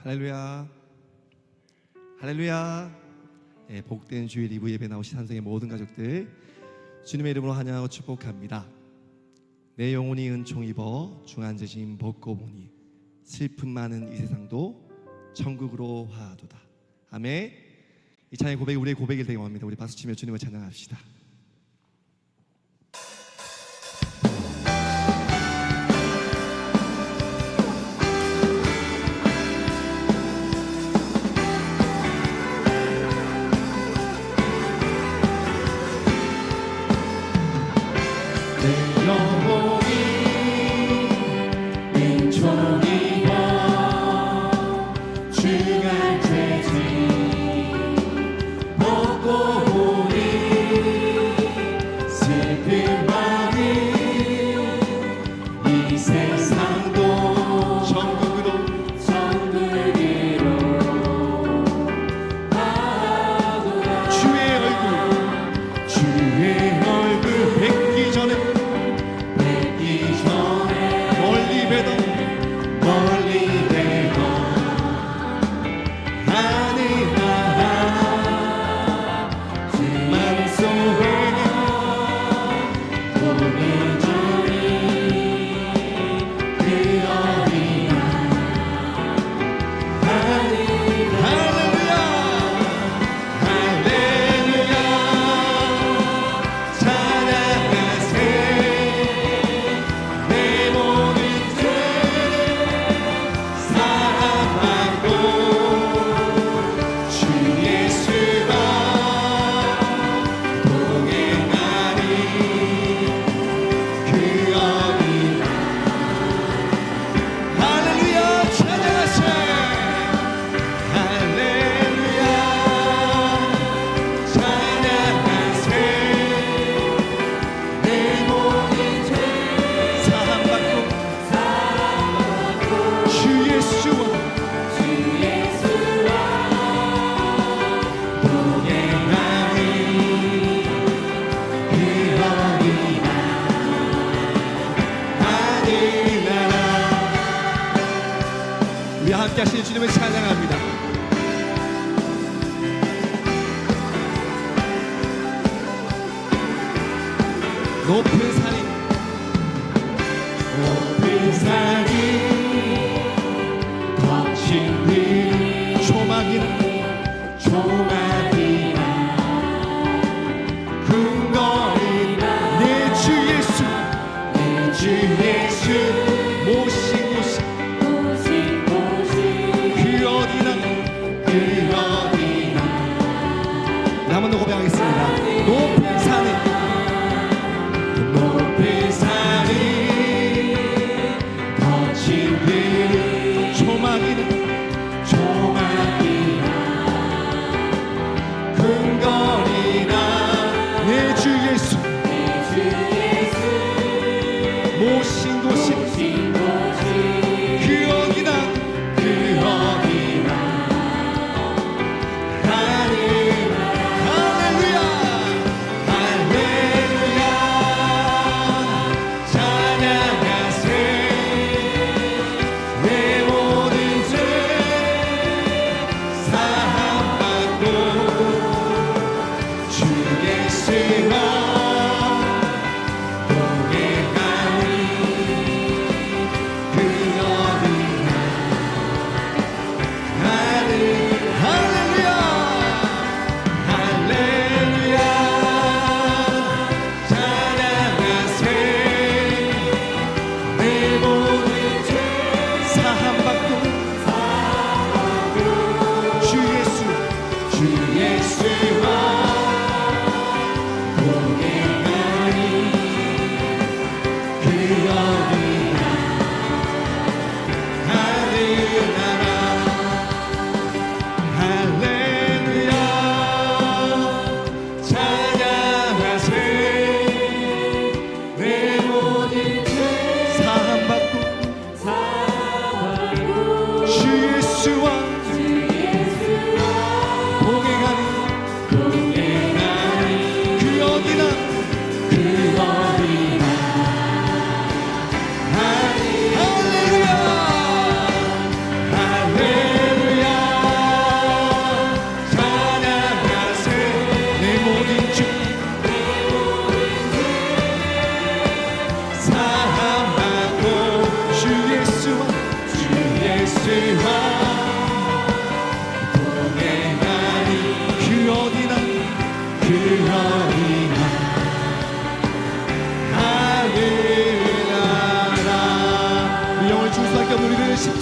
할렐루야, 할렐루야. 복된 주일 2부 예배 나오신 산성의 모든 가족들 주님의 이름으로 환영하고 축복합니다. 내 영혼이 은총 입어 중한재심 벗고 보니 슬픔 많은 이 세상도 천국으로 화하도다. 아멘. 이 찬양의 고백이 우리의 고백일 되기 원합니다. 우리 박수치며 주님을 찬양합시다. 함께 하시는 주님을 찬양합니다. 높은 산이 거친 들 조막이나 궁궐이나 내 주 예수 모시 한번 더 고백하겠습니다. 높은 산이 거친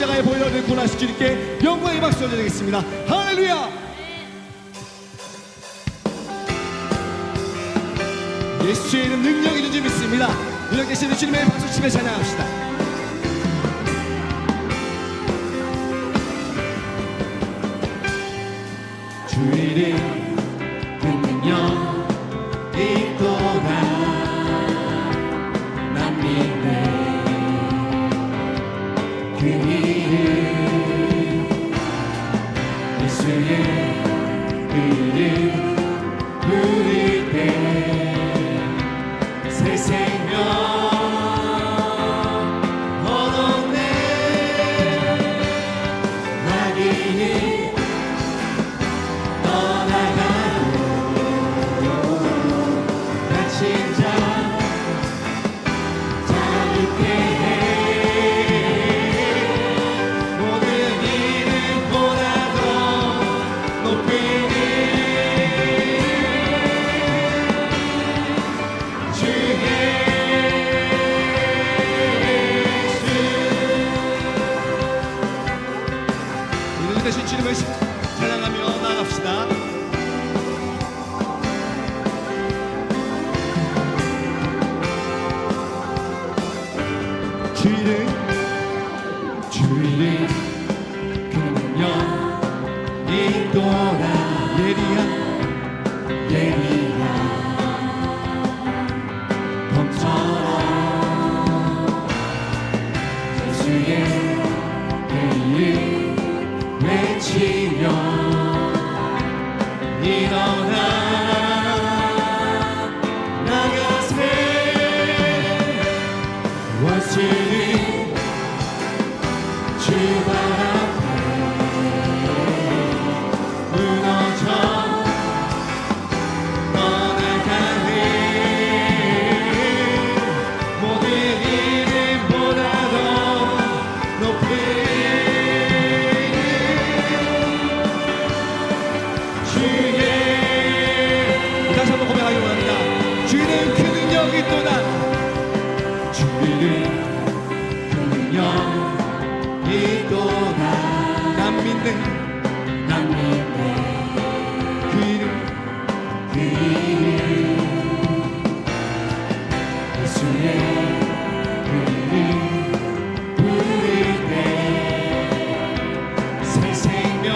십자가의 보혈을 구원하신 주님께 영광의 박수 올려드리겠습니다. 할렐루야. 예수의 이름 능력이 있는 줄 믿습니다. 능력 되시는 주님의 박수 치며 찬양합시다. 주 이름 그 능력 있도다 난 믿네 그 이름 예수의 그 이름 부를 때 새 생명 얻었네 마귀는 떠나가고 다친 자 자유케 해 모든 이름보다도 높은 되신 주님을 찬양하며 나아갑시다. 주 이름 그 능력 있도다 예리한 검처럼 예수의 그 이름 외치며 일어나 나가세 원수는 주 발 앞에 무너져 떠나가네 모든 이름보다도 높은 다시 한번 고백하기 원합니다. 주는 그 능력이 또다 주는 그 능력이 또다 난 믿네 그 이름 예수의 그 이름 부를 때 새 생명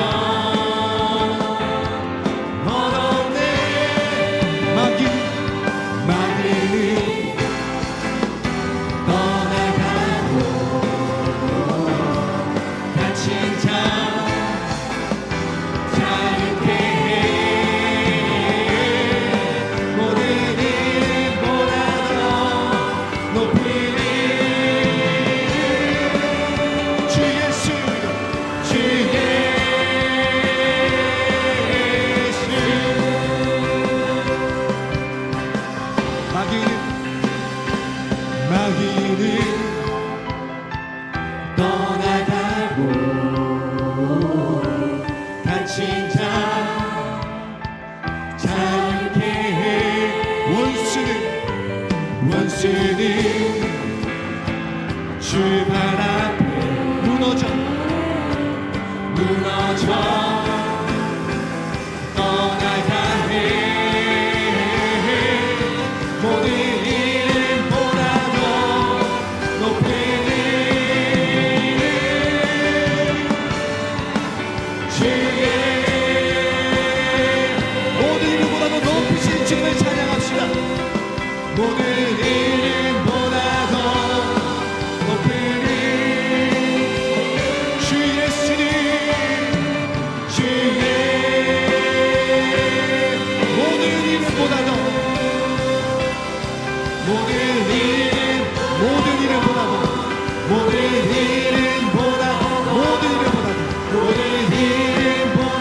원수는 주 발 앞에 무너져 떠나가네 모든 이름보다도 높은 주의 모든 이름보다도 높으신 주님을 찬양합시다. 모든 이름보다도 높은 주 예수님 주의 모든 이름보다도 모든 이름보다도 모든 이름보다도 모든 이름보다도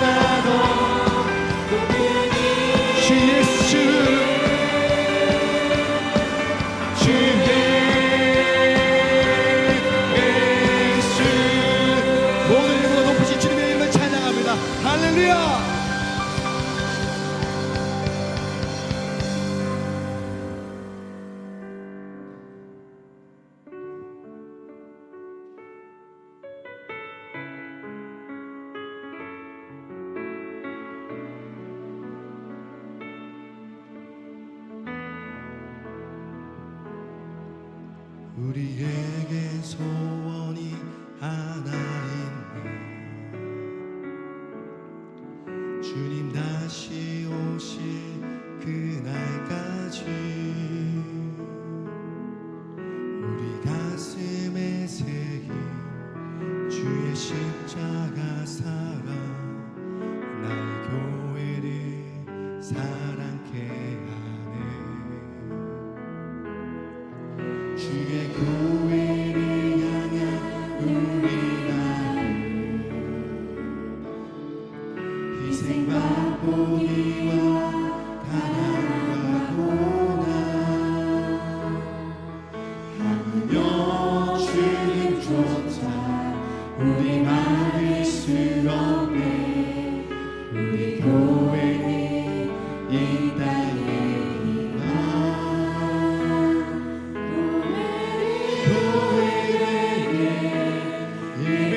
우리에게 소원이 하나 있네. 주님 다시 오실 그날까지 우리 가슴에 새긴 주의 십자가 사랑 나의 교회를 사랑케 하네. 주의 교회를 향한 우리 마음 희생과 포기와 가난과 고난 하며 주님조차 우리 막을 수 없네. 우리 교회는 이 땅에 있나. 교회에게 예배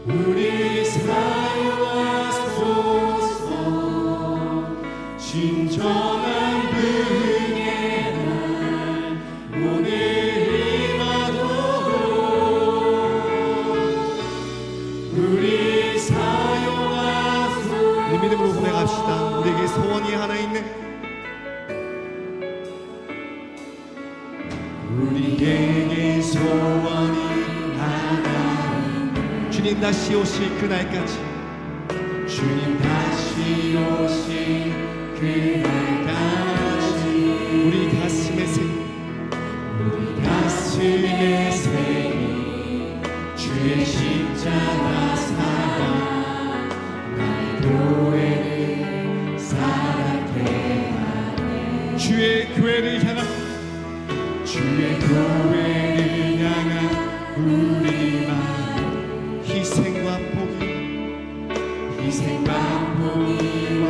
우리 사용하소서. 진정한 부흥의 날 오늘 우리 사용하소서. 우리 믿음으로 고백합시다. 우리에게 소원이 하나 있네. 우리에게 소원이 하나 있네. 주님 다시 오실 그날까지 주님 다시 오실 그날까지 우리 가슴에 새긴 주의 십자가 사랑 나의 교회를 사랑케 하네. 주의 교회를 향한 우리 마음 희생과 포기와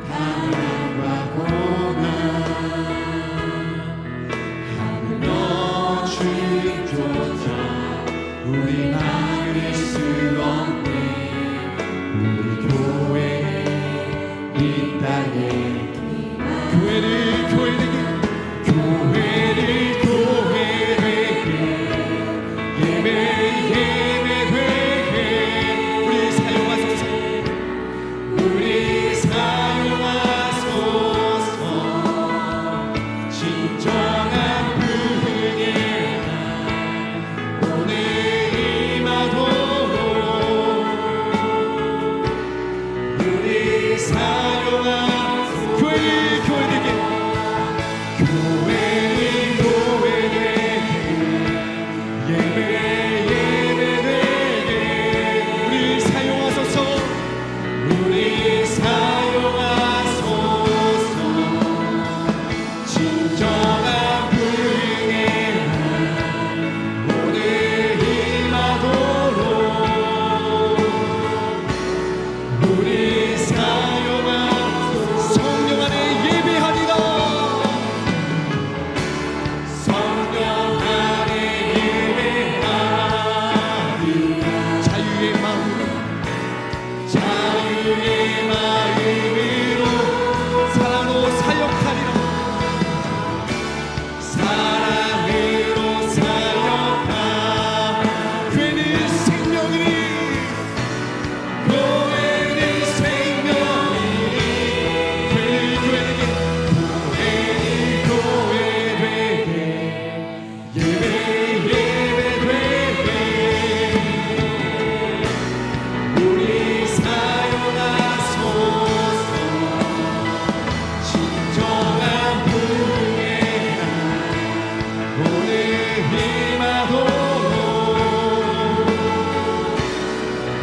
가난과 고난 하며 주님조차 우리 막을 수 없네. 우리 교회는 이 땅에 교회되게 예배되게 우리 사용하소서. 우리 사용하소서. 진정한 부흥의 날 오늘 임하도록 우리 사용하소서. 교회되게 예배되게 우리 사용하소서. 우리 사용하소서. 진정한 부흥의 날 오늘 임하도록 우리 사용하소서. 성령 안에 예배하리라. 자유의 마음으로 사랑으로 사역하리라. 사랑으로 사역하 교회는 생명이니 교회는 생명이니 교회되게 예배되게 우리 사용하소서. 진정한 부흥의 날 오늘 임하도록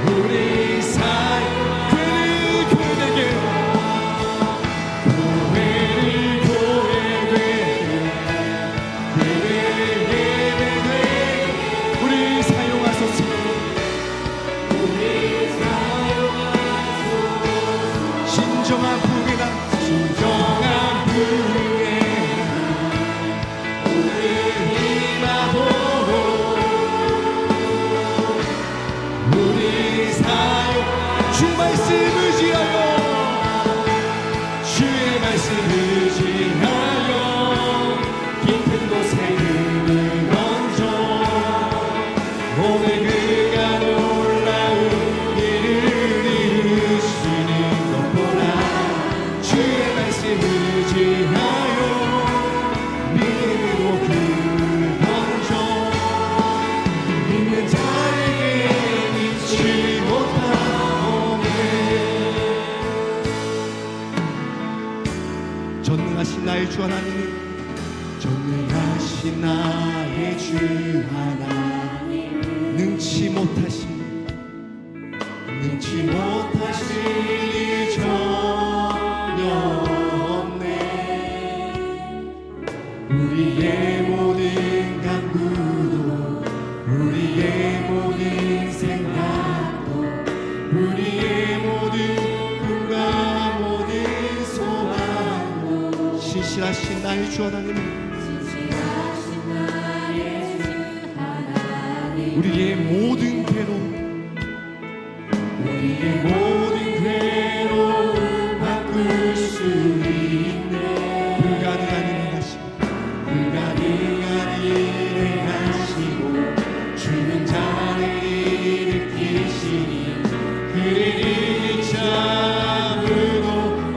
우리 교회되게 우리 사용하소서. 진정한 부흥의 날 오늘 임하도록 나의 주 하나님, 전능하신 나의 주 하나님, 능치 못하신 일이 전혀 없네. 우리의 모든 간구도, 우리의 모든 생각도, 우리의 모든 꿈과 모든 소망도 신실하신 나의 주 하나님, 우리의 모든 괴로움, 우리의 모든 괴로움 바꿀 수 있네. 불가능한 일을 하시고 불가능한 일을 하시고 죽은 자를 일으키시니 그를 이길 자 아무도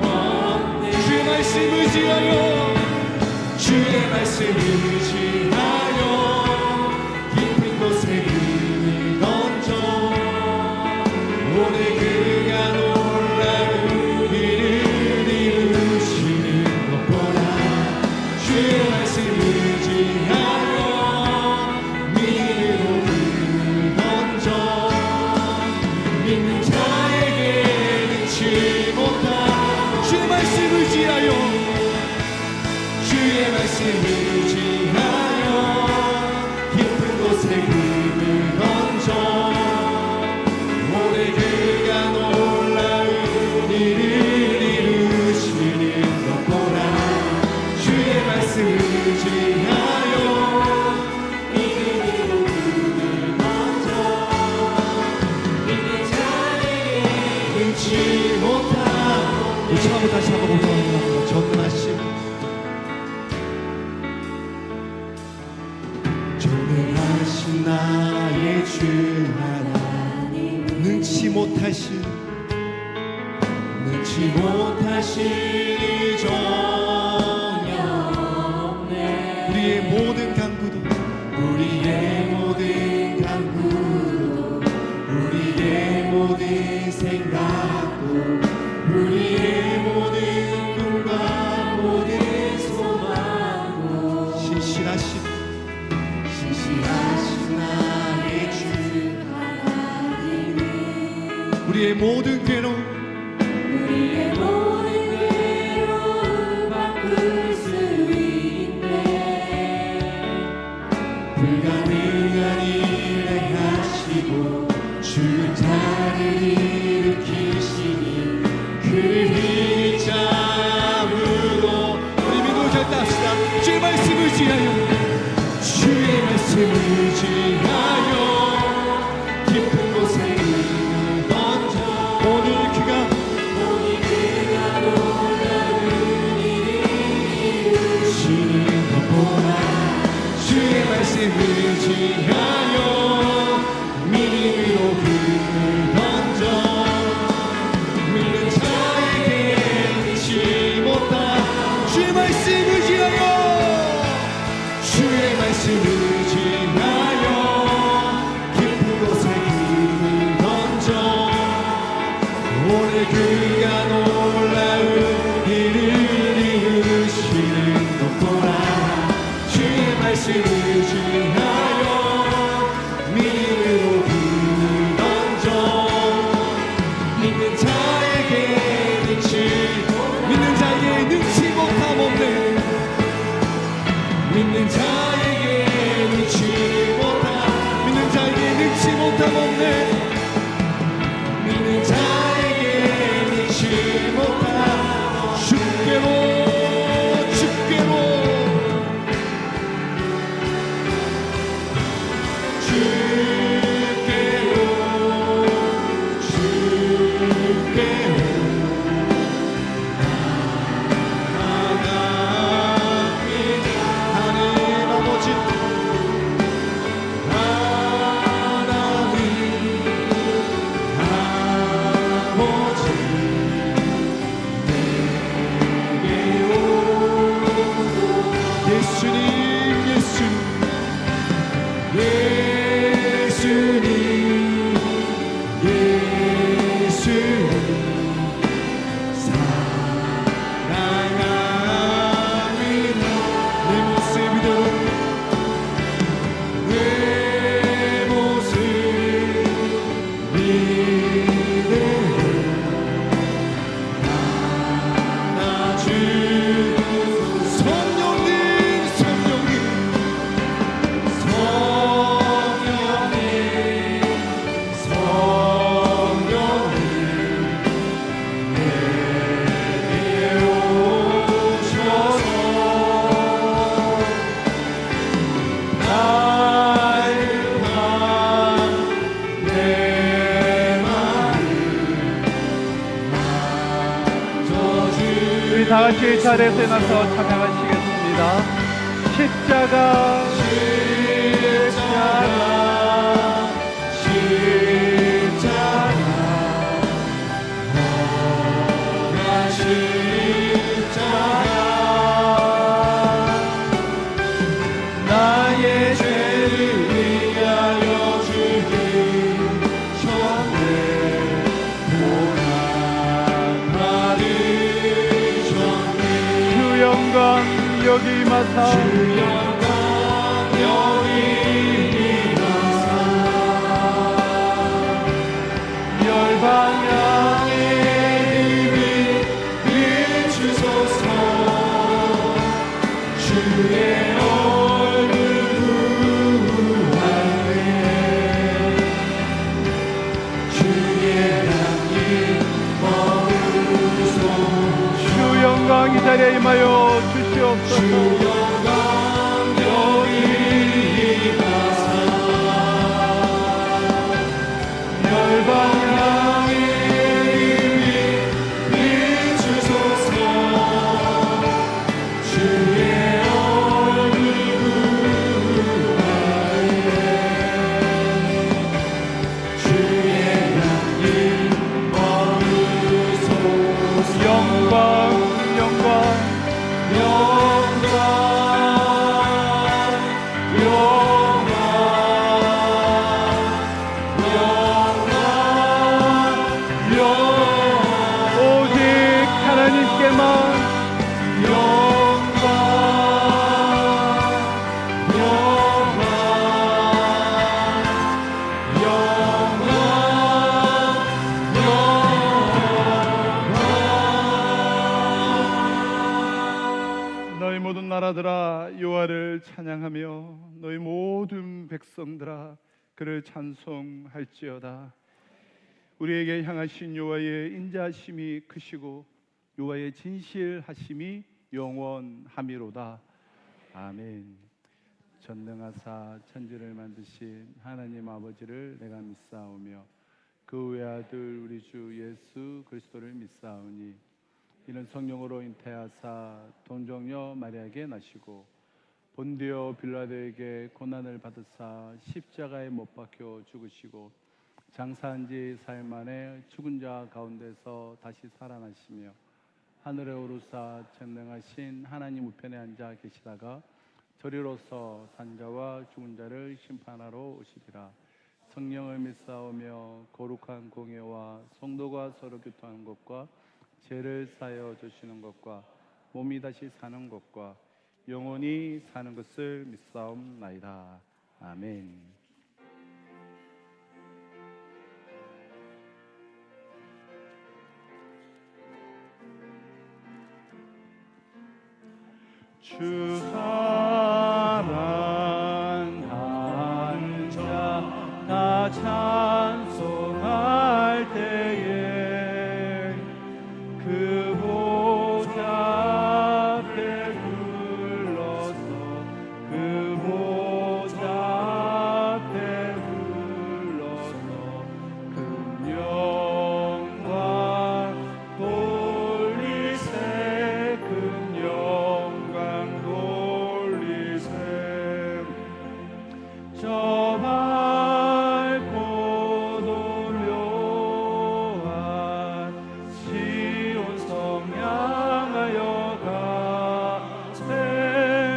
없네. 주의 말씀 의지하여, 주의 말씀 의지하여 깊은 곳에 금을 던져 오늘 그가 놀라운 일을 이루시는 것 보라. 주의 말씀 의지하여 믿음으로 금을 던져 믿는 자에게 능치 못한 주의 말씀 의지하여, 주의 말씀 의지하여 깊은 곳에 금을 던져 오늘 그가 놀라운 일을 이루시는 것 보라. 주의 말씀 의지하여 믿음으로 금을 던져 믿는 자에게 능치 못한 우리 처음부터 다시 한번 고백합니다. 전능하신 나의 주 하나님, 능치 못하신 일이 전혀 없네. 우리의 모든 간구도, 우리의 모든 간구도, 우리의 모든 생각도, 우리의 모든 꿈과 모든 소망도 신실하신 나의 주 하나님, 우리의 모든 괴로움, 우리의 모든 괴로움 바꿀 수 있네. 불가능한 일을 하시고 죽은 자를 일으키시니 그를 이길 자 아무도. 우리 믿음을 결단합시다. 주의 말씀 의지하여, 주의 말씀 의지하여 깊은 곳에 금을 던져 오늘 그가 놀라운 일을 이루시는 것 보라. 주의 말씀 의지하여 믿음으로 금을 던져 믿는 자에게 능치 못한 주의 말씀 의지하여, 주의 말씀 의지하여 깊은 곳에 금을 던져 오늘 그가 놀라운 일을 이루시는 것 보라. 주의 말씀 의지하여 믿음으로 금을 던져 믿는 자에게 능치 못함 없네. 믿는 자에게 능치 못한 믿는 자에게 능치 못함 없네. 믿는 자에게 능치 못한 주께로 하나님 아버지, 다시 자리에서 일어나서 찬양하시겠습니다. 십자가 나의 죄를 위하여 죽으셨네. 고난 받으셨네. 주 영광 여기 임하사 주 영광 여기 임하사 열방 향해 힘이 비추소서. 주의 얼굴 구하네. 주의 향기 머무소서. 주 영광 이 자리에 임하여 주시옵소서. 주 영광 여기 임하사 열방 향해 힘이 비추소서. 주의 얼굴 구하네. 주의 향기 머무소서. 영광 영광 영광 영광 영광 영광 오직 하나님께만 영광 영광 너희 모든 나라들아 여호와를 찬양하며 너희 모든 백성들아 그를 찬송할지어다. 우리에게 향하신 여호와의 인자하심이 크시고 여호와의 진실하심이 영원함이로다. 아멘. 전능하사 천지를 만드신 하나님 아버지를 내가 믿사오며 그 외아들 우리 주 예수 그리스도를 믿사오니 이는 성령으로 잉태하사 동정녀 마리아에게 나시고 본디오 빌라도에게 고난을 받으사 십자가에 못 박혀 죽으시고 장사한 지 사흘 만에 죽은 자 가운데서 다시 살아나시며 하늘에 오르사 전능하신 하나님 우편에 앉아 계시다가 저리로서 산자와 죽은 자를 심판하러 오시리라. 성령을 믿사오며 거룩한 공예와 성도가 서로 교통하는 것과 죄를 사여 주시는 것과 몸이 다시 사는 것과 영원히 사는 것을 믿사옵나이다. 아멘. 주 사랑하는 자 다 찬송할 때에 그 보좌 앞에 둘러서 그 보좌 앞에 둘러서 그 영광 돌리세 그 영광 돌리세 저 밝고 도묘한 시온 성 향하여 가세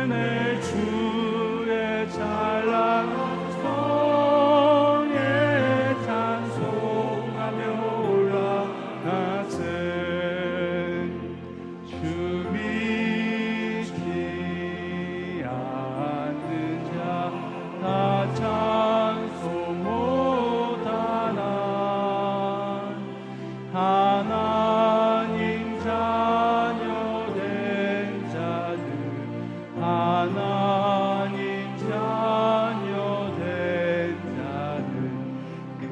내 주의 찬란 성에 찬송하며 올라가세 주 믿지 않는 자 다 찬송 못하나 하나님 자녀 된 자들 하나님 자녀 된 자들 그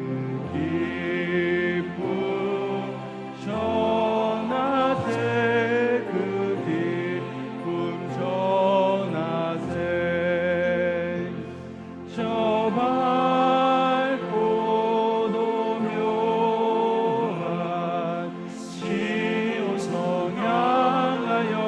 기쁨 전하세 그 기쁨 전하세 저 밝고 도묘한 시온 성 향하여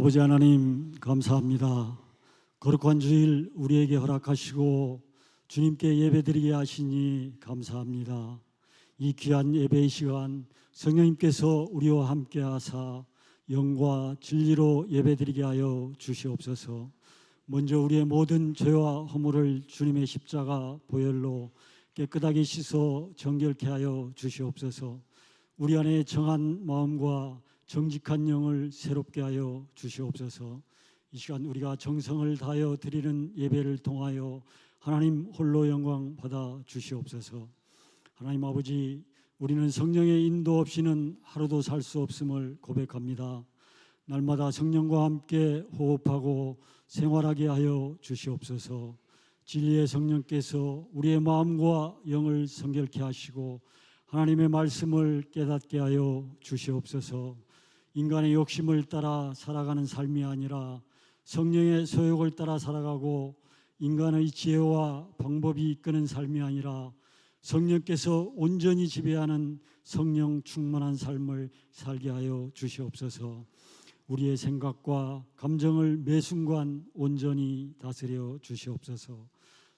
아버지 하나님 감사합니다. 거룩한 주일 우리에게 허락하시고 주님께 예배드리게 하시니 감사합니다. 이 귀한 예배의 시간 성령님께서 우리와 함께 하사 영과 진리로 예배드리게 하여 주시옵소서. 먼저 우리의 모든 죄와 허물을 주님의 십자가 보혈로 깨끗하게 씻어 정결케 하여 주시옵소서. 우리 안에 정한 마음과 정직한 영을 새롭게 하여 주시옵소서. 이 시간 우리가 정성을 다하여 드리는 예배를 통하여 하나님 홀로 영광 받아 주시옵소서. 하나님 아버지, 우리는 성령의 인도 없이는 하루도 살 수 없음을 고백합니다. 날마다 성령과 함께 호흡하고 생활하게 하여 주시옵소서. 진리의 성령께서 우리의 마음과 영을 성결케 하시고 하나님의 말씀을 깨닫게 하여 주시옵소서. 인간의 욕심을 따라 살아가는 삶이 아니라 성령의 소욕을 따라 살아가고 인간의 지혜와 방법이 이끄는 삶이 아니라 성령께서 온전히 지배하는 성령 충만한 삶을 살게 하여 주시옵소서. 우리의 생각과 감정을 매 순간 온전히 다스려 주시옵소서.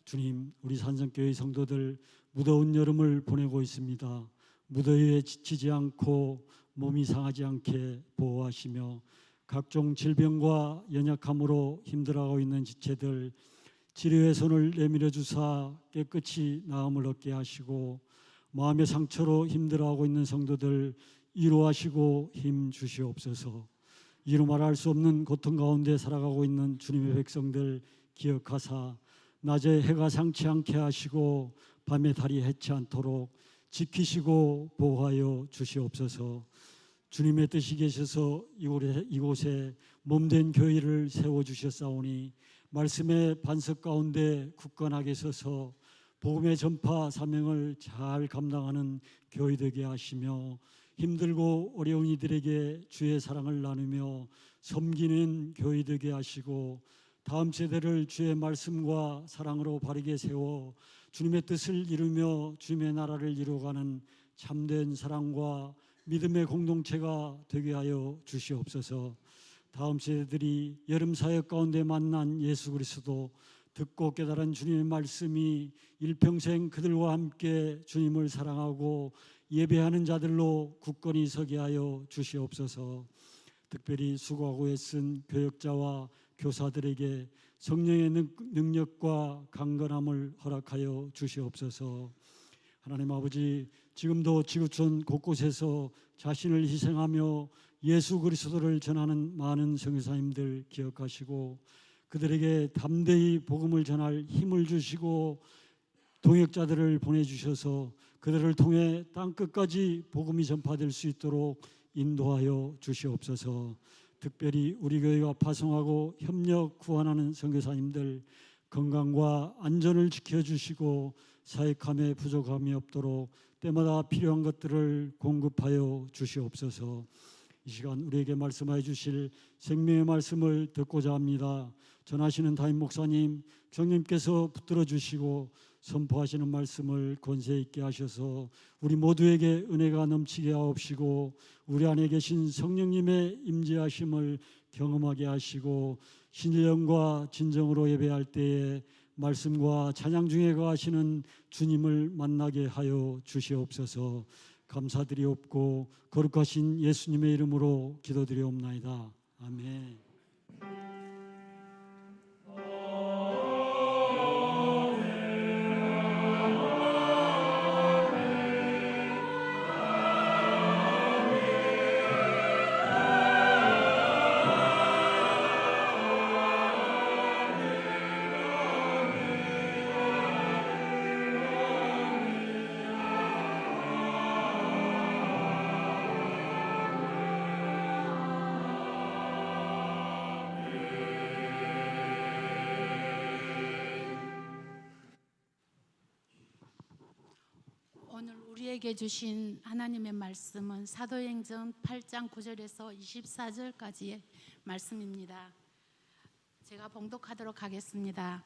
주님, 우리 산성교회 성도들 무더운 여름을 보내고 있습니다. 무더위에 지치지 않고 몸이 상하지 않게 보호하시며 각종 질병과 연약함으로 힘들어하고 있는 지체들 치료의 손을 내밀어 주사 깨끗이 나음을 얻게 하시고 마음의 상처로 힘들어하고 있는 성도들 위로하시고 힘 주시옵소서. 이루 말할 수 없는 고통 가운데 살아가고 있는 주님의 백성들 기억하사 낮에 해가 상치 않게 하시고 밤에 달이 해치 않도록 지키시고 보호하여 주시옵소서. 주님의 뜻이 계셔서 이곳에 몸된 교회를 세워주셨사오니 말씀의 반석 가운데 굳건하게 서서 복음의 전파 사명을 잘 감당하는 교회 되게 하시며 힘들고 어려운 이들에게 주의 사랑을 나누며 섬기는 교회 되게 하시고 다음 세대를 주의 말씀과 사랑으로 바르게 세워 주님의 뜻을 이루며 주님의 나라를 이루어가는 참된 사랑과 믿음의 공동체가 되게 하여 주시옵소서. 다음 세대들이 여름 사역 가운데 만난 예수 그리스도 듣고 깨달은 주님의 말씀이 일평생 그들과 함께 주님을 사랑하고 예배하는 자들로 굳건히 서게 하여 주시옵소서. 특별히 수고하고 애쓴 교역자와 교사들에게 성령의 능력과 강건함을 허락하여 주시옵소서. 하나님 아버지, 지금도 지구촌 곳곳에서 자신을 희생하며 예수 그리스도를 전하는 많은 선교사님들 기억하시고 그들에게 담대히 복음을 전할 힘을 주시고 동역자들을 보내주셔서 그들을 통해 땅끝까지 복음이 전파될 수 있도록 인도하여 주시옵소서. 특별히 우리 교회가 파송하고 협력 구원하는 선교사님들 건강과 안전을 지켜주시고 사역함에 부족함이 없도록 때마다 필요한 것들을 공급하여 주시옵소서. 이 시간 우리에게 말씀하여 주실 생명의 말씀을 듣고자 합니다. 전하시는 담임 목사님, 성령님께서 붙들어 주시고 선포하시는 말씀을 권세 있게 하셔서 우리 모두에게 은혜가 넘치게 하옵시고 우리 안에 계신 성령님의 임재하심을 경험하게 하시고 신령과 진정으로 예배할 때에 말씀과 찬양 중에 거하시는 주님을 만나게 하여 주시옵소서. 감사드리옵고 거룩하신 예수님의 이름으로 기도드리옵나이다. 아멘. 오늘 우리에게 주신 하나님의 말씀은 사도행전 8장 9절에서 24절까지의 말씀입니다. 제가 봉독하도록 하겠습니다.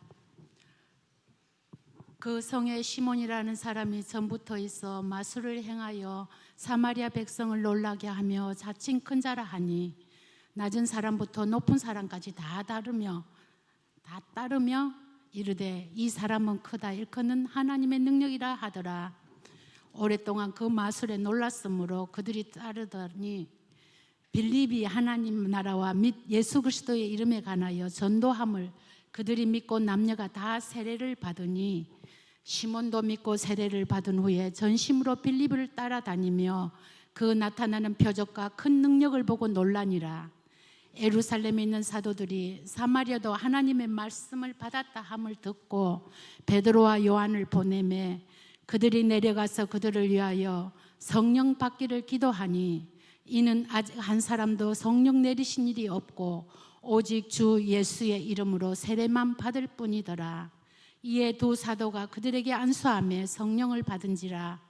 그 성에 시몬이라는 사람이 전부터 있어 마술을 행하여 사마리아 백성을 놀라게 하며 자칭 큰 자라 하니 낮은 사람부터 높은 사람까지 다 따르며 이르되 이 사람은 크다 일컫는 하나님의 능력이라 하더라. 오랫동안 그 마술에 놀랐으므로 그들이 따르더니 빌립이 하나님 나라와 및 예수 그리스도의 이름에 관하여 전도함을 그들이 믿고 남녀가 다 세례를 받으니 시몬도 믿고 세례를 받은 후에 전심으로 빌립을 따라다니며 그 나타나는 표적과 큰 능력을 보고 놀라니라. 예루살렘에 있는 사도들이 사마리아도 하나님의 말씀을 받았다 함을 듣고 베드로와 요한을 보내매 그들이 내려가서 그들을 위하여 성령 받기를 기도하니 이는 아직 한 사람도 성령 내리신 일이 없고 오직 주 예수의 이름으로 세례만 받을 뿐이더라. 이에 두 사도가 그들에게 안수하며 성령을 받은지라.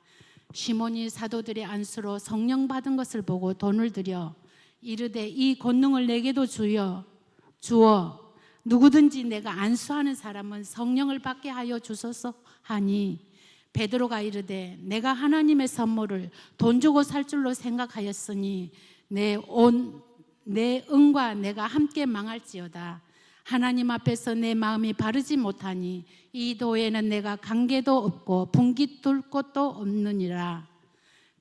시몬이 사도들의 안수로 성령 받은 것을 보고 돈을 들여 이르되 이 권능을 내게도 주어 누구든지 내가 안수하는 사람은 성령을 받게 하여 주소서 하니 베드로가 이르되 내가 하나님의 선물을 돈 주고 살 줄로 생각하였으니 내 은과 내가 함께 망할지어다. 하나님 앞에서 내 마음이 바르지 못하니 이 도에는 내가 관계도 없고 분기 뚫 곳도 없느니라.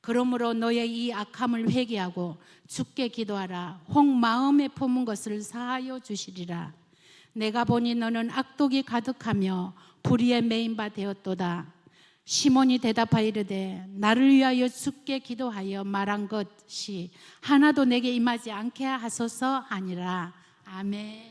그러므로 너의 이 악함을 회개하고 주께 기도하라. 혹 마음에 품은 것을 사하여 주시리라. 내가 보니 너는 악독이 가득하며 불의에 매인 바 되었도다. 시몬이 대답하여 이르되 나를 위하여 주께 기도하여 말한 것이 하나도 내게 임하지 않게 하소서 하니라. 아멘.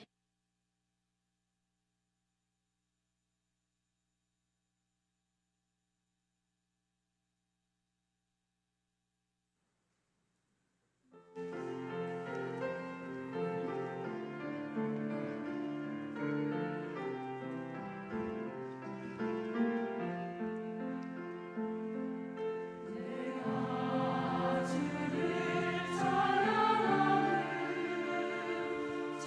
주를 찬양하는 주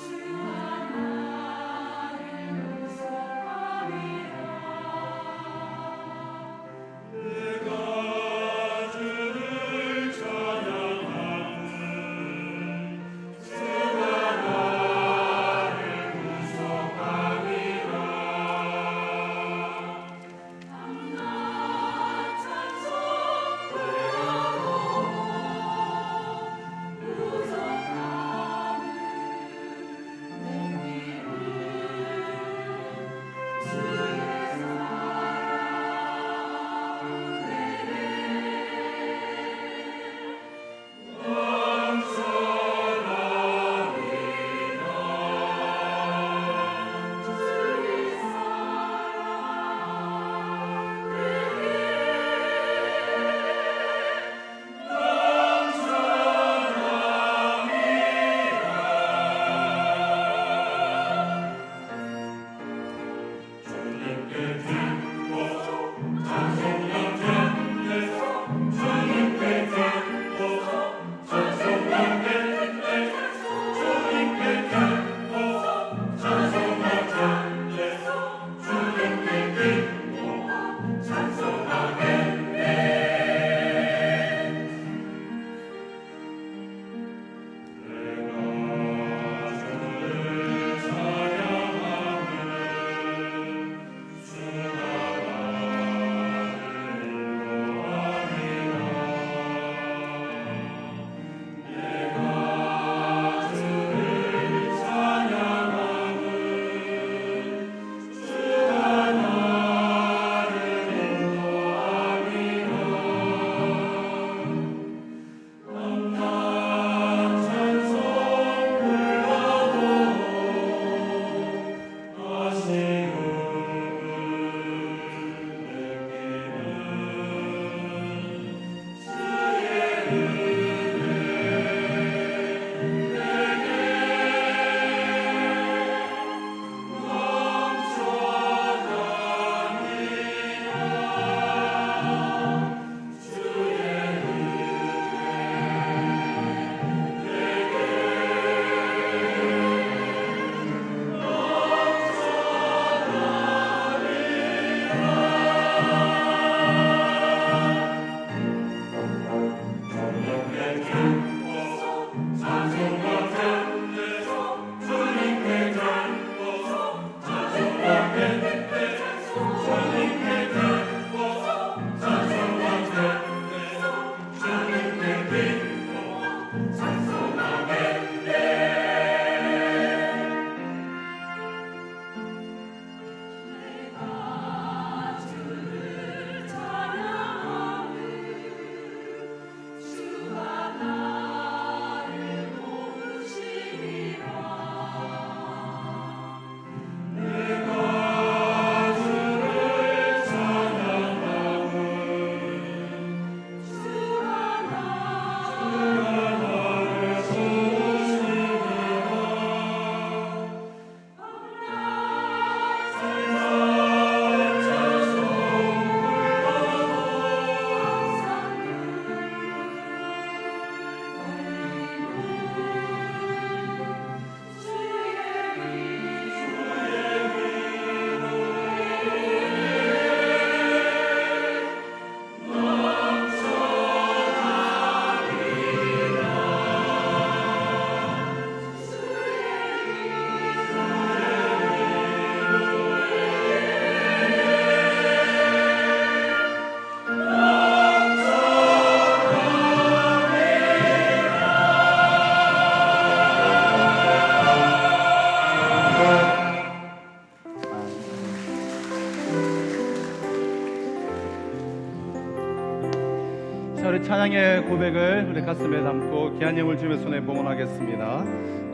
찬양의 고백을 우리 가슴에 담고 귀한 예물 주님의 손에 봉헌하겠습니다.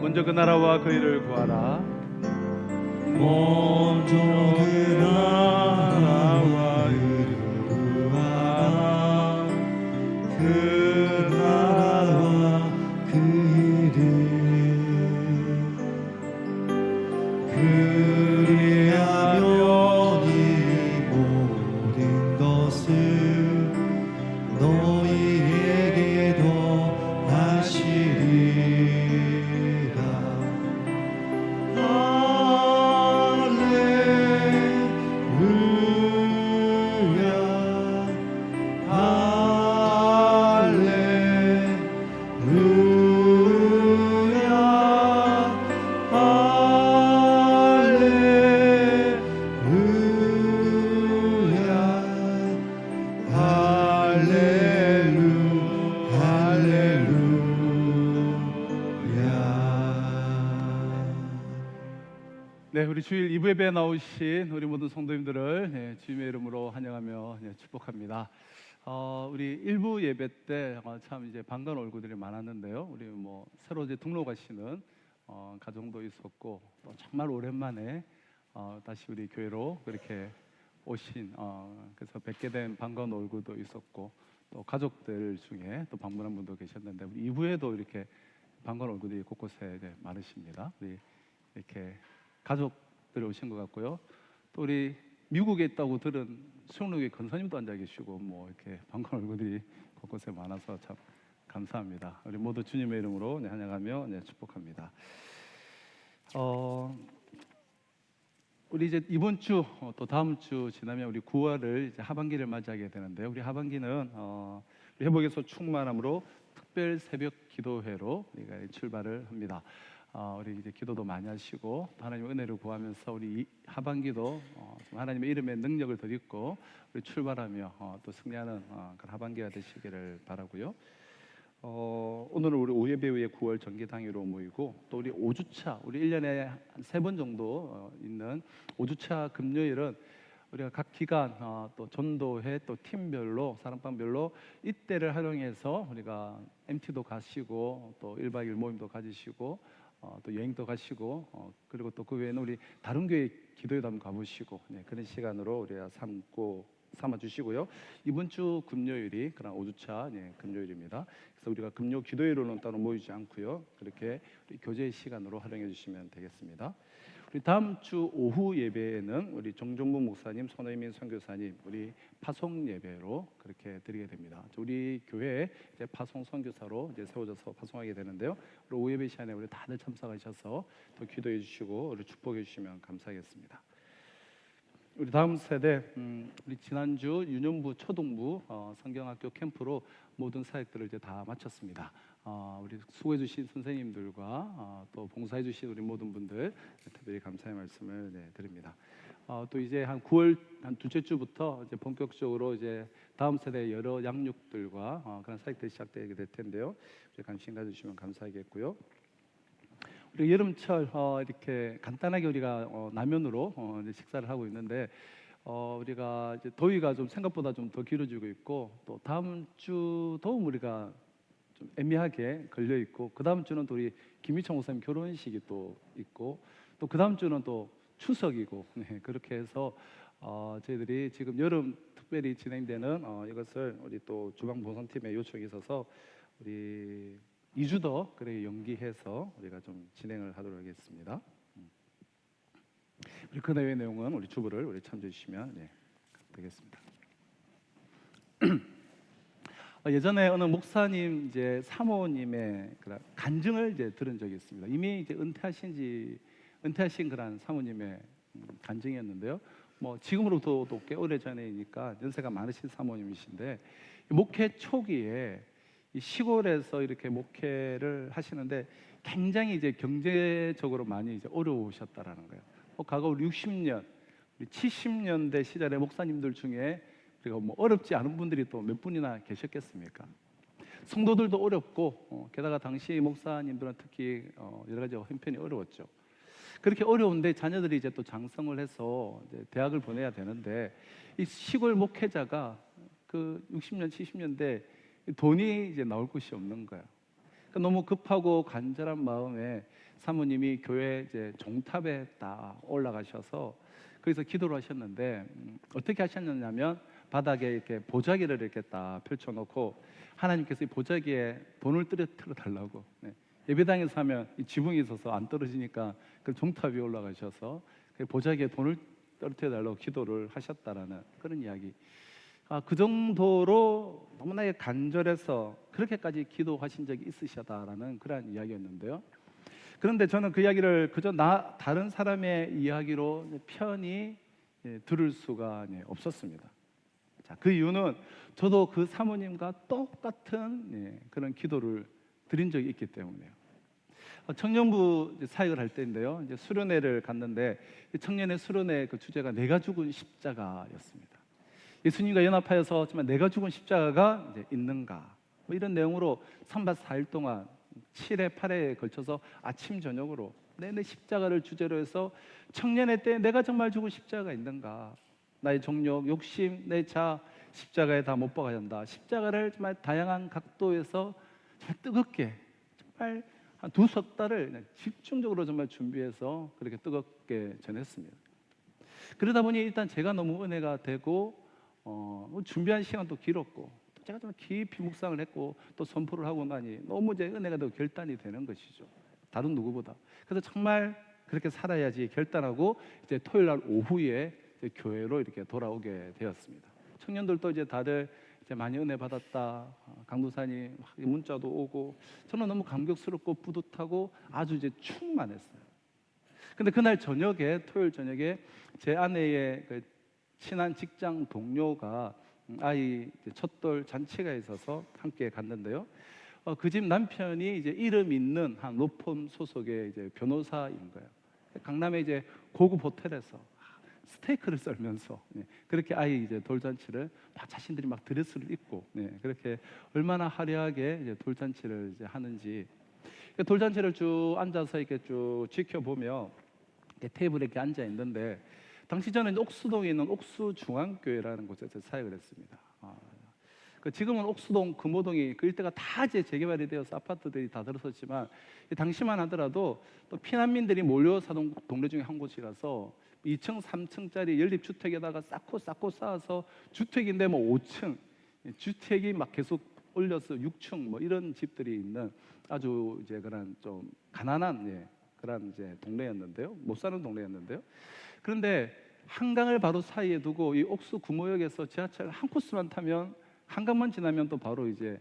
먼저 그 나라와 그 일을 구하라. 먼저 그 나라와 의를 구하라. 그 나라와 그 일을 그리하면 이 모든 것을 너희에게 더하시리라. 네, 우리 주일 2부 예배에 나오신 우리 모든 성도님들을 주님의 이름으로 환영하며 축복합니다. 우리 1부 예배 때 참 이제 반가운 얼굴들이 많았는데요. 우리 뭐 새로 이제 등록하시는 가정도 있었고 또 정말 오랜만에 다시 우리 교회로 그렇게 오신 그래서 뵙게 된 반가운 얼굴도 있었고 또 가족들 중에 또 방문한 분도 계셨는데 우리 2부에도 이렇게 반가운 얼굴이 곳곳에 이제 많으십니다. 우리 이렇게 가족들이 오신 것 같고요. 또 우리 미국에 있다고 들은 수영록의 권사님도 앉아 계시고 뭐 이렇게 반가운 얼굴이 곳곳에 많아서 참 감사합니다. 우리 모두 주님의 이름으로 환영하며 축복합니다. 우리 이제 이번 주 또 다음 주 지나면 우리 9월을 이제 하반기를 맞이하게 되는데요. 우리 하반기는 우리 회복에서 충만함으로 특별 새벽 기도회로 우리가 출발을 합니다. 우리 이제 기도도 많이 하시고 하나님의 은혜를 구하면서 우리 하반기도 좀 하나님의 이름의 능력을 덧입고 우리 출발하며 또 승리하는 그런 하반기가 되시기를 바라고요. 오늘은 우리 오예배 후에 9월 정기당회로 모이고 또 우리 5주차 우리 1년에 한 3번 정도 있는 5주차 금요일은 우리가 각 기간 또 전도회 또 팀별로 사랑방별로 이때를 활용해서 우리가 MT도 가시고 또 1박 2일 모임도 가지시고 또 여행도 가시고 그리고 또 그 외에는 우리 다른 교회 기도회도 한번 가보시고 그런 시간으로 우리가 삼아 주시고요. 이번 주 금요일이 그런 5주차 금요일입니다. 그래서 우리가 금요 기도회로는 따로 모이지 않고요. 그렇게 우리 교제 시간으로 활용해 주시면 되겠습니다. 우리 다음 주 오후 예배에는 우리 정종무 목사님, 손혜민 선교사님 우리 파송 예배로 그렇게 드리게 됩니다. 우리 교회에 이제 파송 선교사로 이제 세워져서 파송하게 되는데요. 우리 오후 예배 시간에 우리 다들 참석하셔서 또 기도해 주시고 우리 축복해 주시면 감사하겠습니다. 우리 다음 세대 우리 지난주 유년부 초등부 성경학교 캠프로 모든 사역들을 이제 다 마쳤습니다. 우리 수고해 주신 선생님들과 또 봉사해 주신 우리 모든 분들 특별히 감사의 말씀을 드립니다. 또 이제 한 9월 한 둘째 주부터 이제 본격적으로 이제 다음 세대 여러 양육들과 그런 사역들이 시작되게 될 텐데요. 관심 가져주시면 감사하겠고요. 우리 여름철 이렇게 간단하게 우리가 라면으로 이제 식사를 하고 있는데 우리가 이제 더위가 좀 생각보다 좀 더 길어지고 있고 또 다음 주도 우리가 좀 애매하게 걸려 있고 그 다음 주는 또 우리 김희청 목사님 결혼식이 또 있고 또 그 다음 주는 또 추석이고 그렇게 해서 저희들이 지금 여름 특별히 진행되는 이것을 우리 또 주방 보선팀에 요청이 있어서 우리 2주 더 그렇게 연기해서 우리가 좀 진행을 하도록 하겠습니다. 우리 그 내외 내용은 우리 주부를 우리 참조해 주시면 되겠습니다. 예전에 어느 목사님 이제 사모님의 그런 간증을 이제 들은 적이 있습니다. 이미 이제 은퇴하신 그런 사모님의 간증이었는데요. 뭐 지금으로부터도 꽤 오래 전이니까 연세가 많으신 사모님이신데 목회 초기에 이 시골에서 이렇게 목회를 하시는데 굉장히 이제 경제적으로 많이 이제 어려우셨다라는 거예요. 과거 우리 60년, 우리 70년대 시절의 목사님들 중에 우리가 뭐 어렵지 않은 분들이 또 몇 분이나 계셨겠습니까? 성도들도 어렵고 게다가 당시 목사님들은 특히 여러 가지 형편이 어려웠죠. 그렇게 어려운데 자녀들이 이제 또 장성을 해서 이제 대학을 보내야 되는데 이 시골 목회자가 그 60년, 70년대 돈이 이제 나올 곳이 없는 거예요. 그러니까 너무 급하고 간절한 마음에 사모님이 교회 이제 종탑에 딱 올라가셔서 거기서 기도를 하셨는데 어떻게 하셨느냐면 바닥에 이렇게 보자기를 이렇게 딱 펼쳐놓고 하나님께서 이 보자기에 돈을 떨어뜨려 달라고. 예배당에서 하면 이 지붕이 있어서 안 떨어지니까 그 종탑 위에 올라가셔서 그 보자기에 돈을 떨어뜨려 달라고 기도를 하셨다라는 그런 이야기. 그 정도로 너무나 간절해서 그렇게까지 기도하신 적이 있으시다라는 그런 이야기였는데요. 그런데 저는 그 이야기를 그저 다른 사람의 이야기로 편히 들을 수가 없었습니다. 자, 그 이유는 저도 그 사모님과 똑같은 그런 기도를 드린 적이 있기 때문에요. 청년부 사역을 할 때인데요, 이제 수련회를 갔는데 청년의 수련회 그 주제가 내가 죽은 십자가였습니다. 예수님과 연합하여서 정말 내가 죽은 십자가가 이제 있는가, 뭐 이런 내용으로 3박 4일 동안 7회 8회에 걸쳐서 아침 저녁으로 내 십자가를 주제로 해서 청년의 때 내가 정말 죽은 십자가가 있는가, 나의 정욕, 욕심, 내 자 십자가에 다 못 박아야 한다. 십자가를 정말 다양한 각도에서 정말 뜨겁게 정말 한 2-3달을 집중적으로 정말 준비해서 그렇게 뜨겁게 전했습니다. 그러다 보니 일단 제가 너무 은혜가 되고 준비한 시간도 길었고 제가 좀 깊이 묵상을 했고 또 선포를 하고 나니 너무 이제 은혜가 되고 결단이 되는 것이죠. 다른 누구보다. 그래서 정말 그렇게 살아야지 결단하고 이제 토요일 날 오후에 이제 교회로 이렇게 돌아오게 되었습니다. 청년들도 이제 다들 이제 많이 은혜 받았다, 강도사님 문자도 오고 저는 너무 감격스럽고 뿌듯하고 아주 이제 충만했어요. 근데 그날 저녁에 토요일 저녁에 제 아내의 그 친한 직장 동료가 아이 첫돌 잔치가 있어서 함께 갔는데요. 그 집 남편이 이제 이름 있는 한 로펌 소속의 이제 변호사인 거예요. 강남에 이제 고급 호텔에서 스테이크를 썰면서 그렇게 아이 이제 돌잔치를 막 자신들이 막 드레스를 입고 그렇게 얼마나 화려하게 이제 돌잔치를 이제 하는지 돌잔치를 쭉 앉아서 이렇게 쭉 지켜보며 테이블에 이렇게 앉아 있는데 당시 저는 옥수동에 있는 옥수중앙교회라는 곳에서 사역을 했습니다. 지금은 옥수동, 금호동이 그 일대가 다 이제 재개발이 되어서 아파트들이 다 들어섰지만 당시만 하더라도 또 피난민들이 몰려 사는 동네 중에 한 곳이라서 2층, 3층짜리 연립주택에다가 쌓고 쌓아서 주택인데 뭐 5층 주택이 막 계속 올려서 6층 뭐 이런 집들이 있는 아주 이제 그런 좀 가난한 그런 이제 동네였는데요. 못 사는 동네였는데요. 그런데 한강을 바로 사이에 두고 이 옥수 구모역에서 지하철 한 코스만 타면 한강만 지나면 또 바로 이제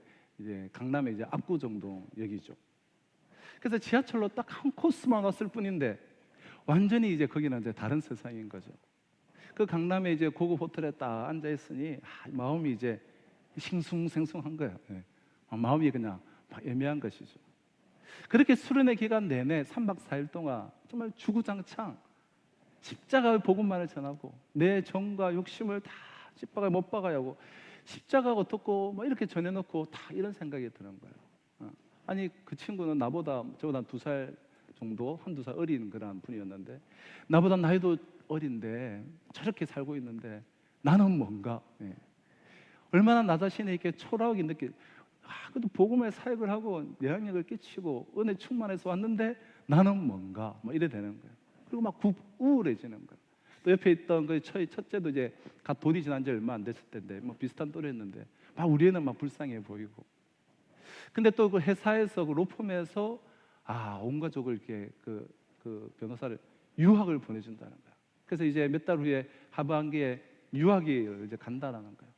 강남의 이제 압구정동역이죠. 그래서 지하철로 딱 한 코스만 왔을 뿐인데 완전히 이제 거기는 이제 다른 세상인 거죠. 그 강남에 이제 고급 호텔에 딱 앉아 있으니 마음이 이제 싱숭생숭한 거예요. 마음이 그냥 막 애매한 것이죠. 그렇게 수련회 기간 내내 3박 4일 동안 정말 주구장창 십자가의 복음만을 전하고 내 정과 욕심을 다 십자가에 못 박아야 하고 십자가가 어떻고 뭐 이렇게 전해놓고 다 이런 생각이 드는 거예요. 아니 그 친구는 저보다 2살 정도, 1-2살 어린 그런 분이었는데 나보다 나이도 어린데 저렇게 살고 있는데 나는 뭔가 얼마나 나 자신에게 초라하게 그래도 복음의 사역을 하고 영향력을 끼치고 은혜 충만해서 왔는데 나는 뭔가 뭐 이래 되는 거예요. 그리고 막 우울해지는 거예요. 또 옆에 있던 그 첫째도 이제 갓 돌이 지난 지 얼마 안 됐을 텐데 뭐 비슷한 또래였는데 막 우리 애는 막 불쌍해 보이고. 근데 또 그 회사에서 그 로펌에서 온 가족을 이렇게 그 변호사를 유학을 보내준다는 거예요. 그래서 이제 몇 달 후에 하반기에 유학이 이제 간다라는 거예요.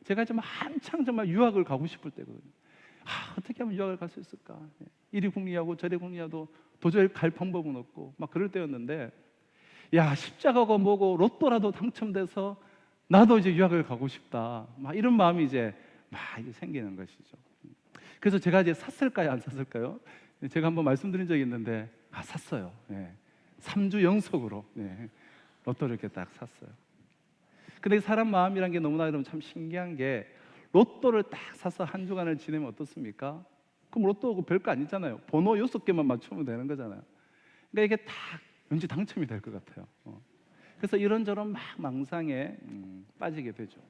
제가 정말 한창 정말 유학을 가고 싶을 때거든요. 어떻게 하면 유학을 갈 수 있을까? 이리 궁리하고 저리 궁리하고 도저히 갈 방법은 없고 막 그럴 때였는데 십자가가 뭐고 로또라도 당첨돼서 나도 이제 유학을 가고 싶다. 막 이런 마음이 이제 생기는 것이죠. 그래서 제가 이제 샀을까요, 안 샀을까요? 제가 한번 말씀드린 적이 있는데 샀어요. 3주 연속으로 로또를 이렇게 딱 샀어요. 근데 사람 마음이란 게 너무나 여러분 참 신기한 게 로또를 딱 사서 한 주간을 지내면 어떻습니까? 그럼 로또 별거 아니잖아요. 번호 6개만 맞추면 되는 거잖아요. 그러니까 이게 딱 왠지 당첨이 될 것 같아요. 그래서 이런저런 막 망상에 빠지게 되죠.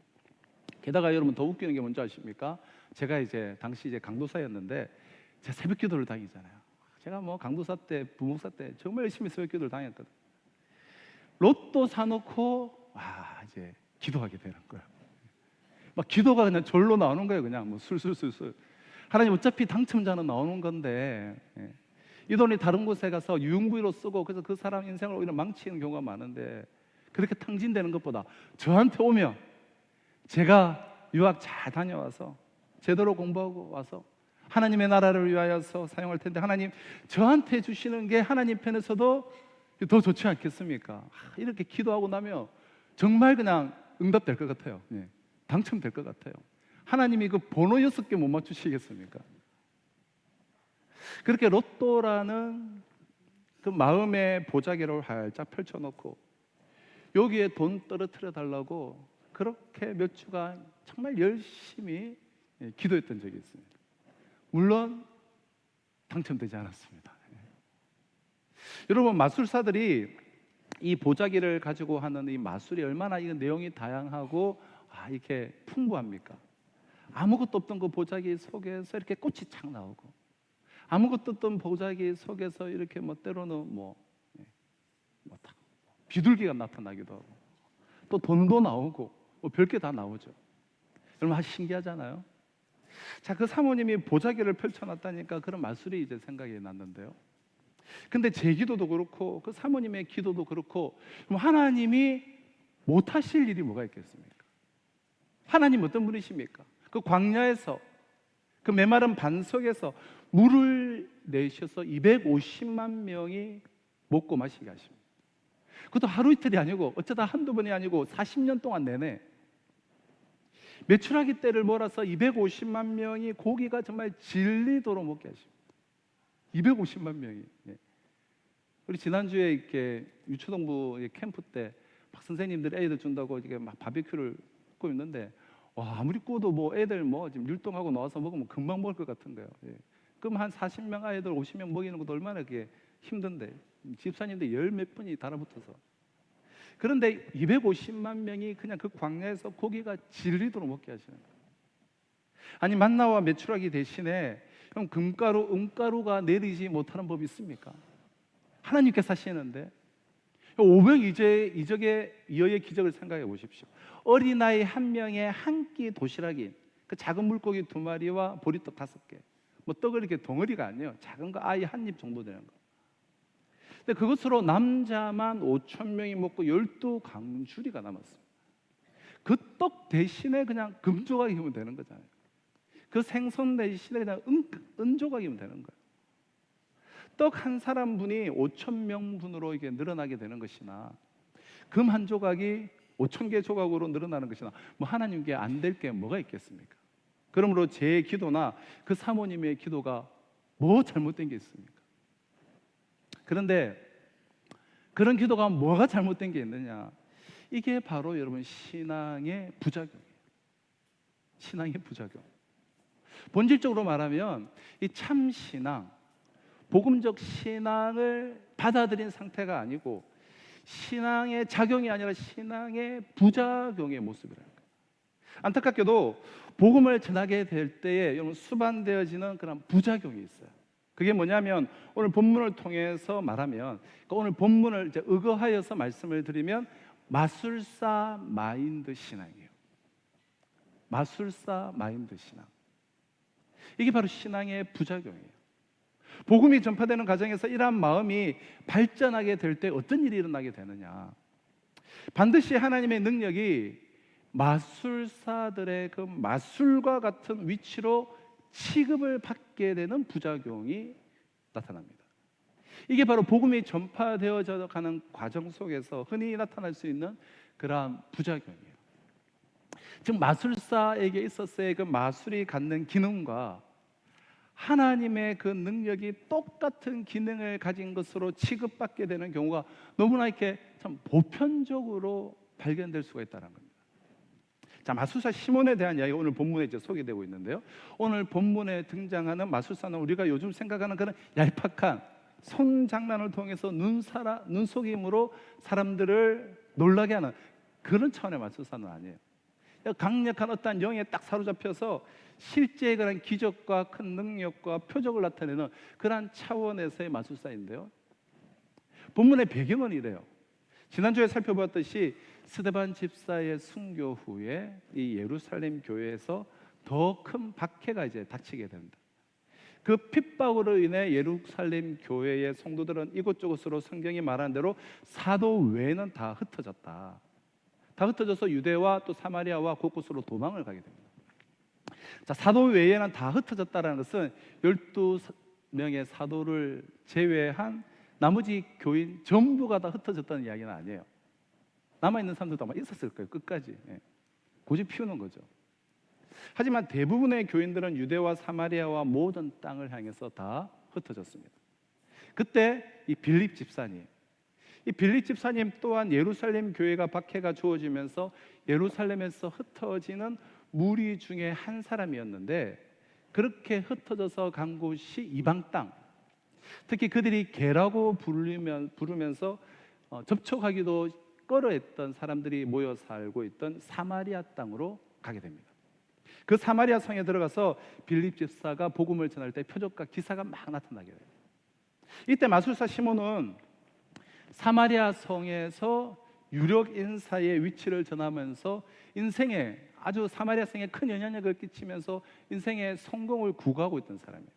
게다가 여러분 더 웃기는 게 뭔지 아십니까? 제가 이제 당시 이제 강도사였는데 제가 새벽 기도를 다니잖아요. 제가 뭐 강도사 때, 부목사 때 정말 열심히 새벽 기도를 다녔거든. 로또 사놓고 이제 기도하게 되는 거예요. 막 기도가 그냥 절로 나오는 거예요. 그냥 뭐 술술술술. 하나님 어차피 당첨자는 나오는 건데 이 돈이 다른 곳에 가서 유흥부로 쓰고 그래서 그 사람 인생을 오히려 망치는 경우가 많은데 그렇게 탕진되는 것보다 저한테 오면 제가 유학 잘 다녀와서 제대로 공부하고 와서 하나님의 나라를 위하여서 사용할 텐데 하나님 저한테 주시는 게 하나님 편에서도 더 좋지 않겠습니까? 이렇게 기도하고 나면 정말 그냥 응답될 것 같아요. 당첨될 것 같아요. 하나님이 그 번호 6개 못 맞추시겠습니까? 그렇게 로또라는 그 마음의 보자기를 활짝 펼쳐놓고 여기에 돈 떨어뜨려 달라고 그렇게 몇 주간 정말 열심히 기도했던 적이 있습니다. 물론 당첨되지 않았습니다. 여러분, 마술사들이 이 보자기를 가지고 하는 이 마술이 얼마나 이 내용이 다양하고 이렇게 풍부합니까? 아무것도 없던 그 보자기 속에서 이렇게 꽃이 착 나오고 아무것도 없던 보자기 속에서 이렇게 뭐 때로는 비둘기가 나타나기도 하고 또 돈도 나오고 뭐 별게 다 나오죠. 여러분 아주 신기하잖아요. 자, 그 사모님이 보자기를 펼쳐놨다니까 그런 마술이 이제 생각이 났는데요. 근데 제 기도도 그렇고 그 사모님의 기도도 그렇고 그럼 하나님이 못하실 일이 뭐가 있겠습니까? 하나님 어떤 분이십니까? 그 광야에서 그 메마른 반석에서 물을 내셔서 250만 명이 먹고 마시게 하십니다. 그것도 하루 이틀이 아니고 어쩌다 한두 번이 아니고 40년 동안 내내 메추라기 떼를 몰아서 250만 명이 고기가 정말 질리도록 먹게 하십니다. 250만 명이. 우리 지난주에 이렇게 유초동부 캠프 때 박 선생님들 애들 준다고 이게 막 바비큐를 굽고 있는데 아무리 구워도 뭐 애들 뭐 지금 율동하고 나와서 먹으면 금방 먹을 것 같은 거예요. 그럼 한 40명 아이들 50명 먹이는 것도 얼마나 그게 힘든데 집사님들 열 몇 분이 달아붙어서 그런데 250만 명이 그냥 그 광야에서 고기가 질리도록 먹게 하시는 거예요. 아니 만나와 메추라기 대신에 그럼 금가루, 은가루가 내리지 못하는 법이 있습니까? 하나님께서 하시는데 500 이어의 기적을 생각해 보십시오. 어린아이 한 명에 한 끼 도시락인 그 작은 물고기 2마리와 보리떡 5개 뭐 떡을 이렇게 덩어리가 아니에요. 작은 거 아이 한 입 정도 되는 거. 근데 그것으로 남자만 5,000명이 먹고 12강주리가 남았습니다. 그 떡 대신에 그냥 금조각이면 되는 거잖아요. 그 생선 대신에 그냥 은조각이면 되는 거예요. 떡 한 사람 분이 5,000명분으로 이게 늘어나게 되는 것이나 금 한 조각이 5,000개 조각으로 늘어나는 것이나 뭐 하나님께 안 될 게 뭐가 있겠습니까? 그러므로 제 기도나 그 사모님의 기도가 뭐 잘못된 게 있습니까? 그런데 그런 기도가 뭐가 잘못된 게 있느냐? 이게 바로 여러분 신앙의 부작용이에요. 신앙의 부작용. 본질적으로 말하면 이 참 신앙, 복음적 신앙을 받아들인 상태가 아니고 신앙의 작용이 아니라 신앙의 부작용의 모습이라는 거예요. 안타깝게도 복음을 전하게 될 때에 여러분 수반되어지는 그런 부작용이 있어요. 그게 뭐냐면 오늘 본문을 통해서 말하면 오늘 본문을 이제 의거하여서 말씀을 드리면 마술사 마인드 신앙이에요. 마술사 마인드 신앙. 이게 바로 신앙의 부작용이에요. 복음이 전파되는 과정에서 이러한 마음이 발전하게 될 때 어떤 일이 일어나게 되느냐? 반드시 하나님의 능력이 마술사들의 그 마술과 같은 위치로 취급을 받게 되는 부작용이 나타납니다. 이게 바로 복음이 전파되어져 가는 과정 속에서 흔히 나타날 수 있는 그러한 부작용이에요. 즉 마술사에게 있어서의 그 마술이 갖는 기능과 하나님의 그 능력이 똑같은 기능을 가진 것으로 취급받게 되는 경우가 너무나 이렇게 참 보편적으로 발견될 수가 있다는 겁니다. 자, 마술사 시몬에 대한 이야기가 오늘 본문에 이제 소개되고 있는데요. 오늘 본문에 등장하는 마술사는 우리가 요즘 생각하는 그런 얄팍한 손장난을 통해서 눈속임으로 사람들을 놀라게 하는 그런 차원의 마술사는 아니에요. 강력한 어떠한 영에 딱 사로잡혀서 실제 그런 기적과 큰 능력과 표적을 나타내는 그러한 차원에서의 마술사인데요. 본문의 배경은 이래요. 지난주에 살펴봤듯이 스데반 집사의 순교 후에 이 예루살렘 교회에서 더 큰 박해가 이제 닥치게 됩니다. 그 핍박으로 인해 예루살렘 교회의 성도들은 이곳저곳으로 성경이 말하는 대로 사도 외에는 다 흩어졌다. 다 흩어져서 유대와 또 사마리아와 곳곳으로 도망을 가게 됩니다. 자, 사도 외에는 다 흩어졌다는 것은 12명의 사도를 제외한 나머지 교인 전부가 다 흩어졌다는 이야기는 아니에요. 남아있는 사람들도 아마 있었을 거예요. 끝까지. 고집 피우는 거죠. 하지만 대부분의 교인들은 유대와 사마리아와 모든 땅을 향해서 다 흩어졌습니다. 그때 이 빌립 집사님 또한 예루살렘 교회가 박해가 주어지면서 예루살렘에서 흩어지는 무리 중에 한 사람이었는데, 그렇게 흩어져서 간 곳이 이방 땅, 특히 그들이 개라고 부르면서 접촉하기도 꺼려했던 사람들이 모여 살고 있던 사마리아 땅으로 가게 됩니다. 그 사마리아 성에 들어가서 빌립 집사가 복음을 전할 때 표적과 기사가 막 나타나게 돼요. 이때 마술사 시몬은 사마리아 성에서 유력 인사의 위치를 전하면서 인생에 아주 사마리아 성에 큰 영향력을 끼치면서 인생의 성공을 구가하고 있던 사람이에요.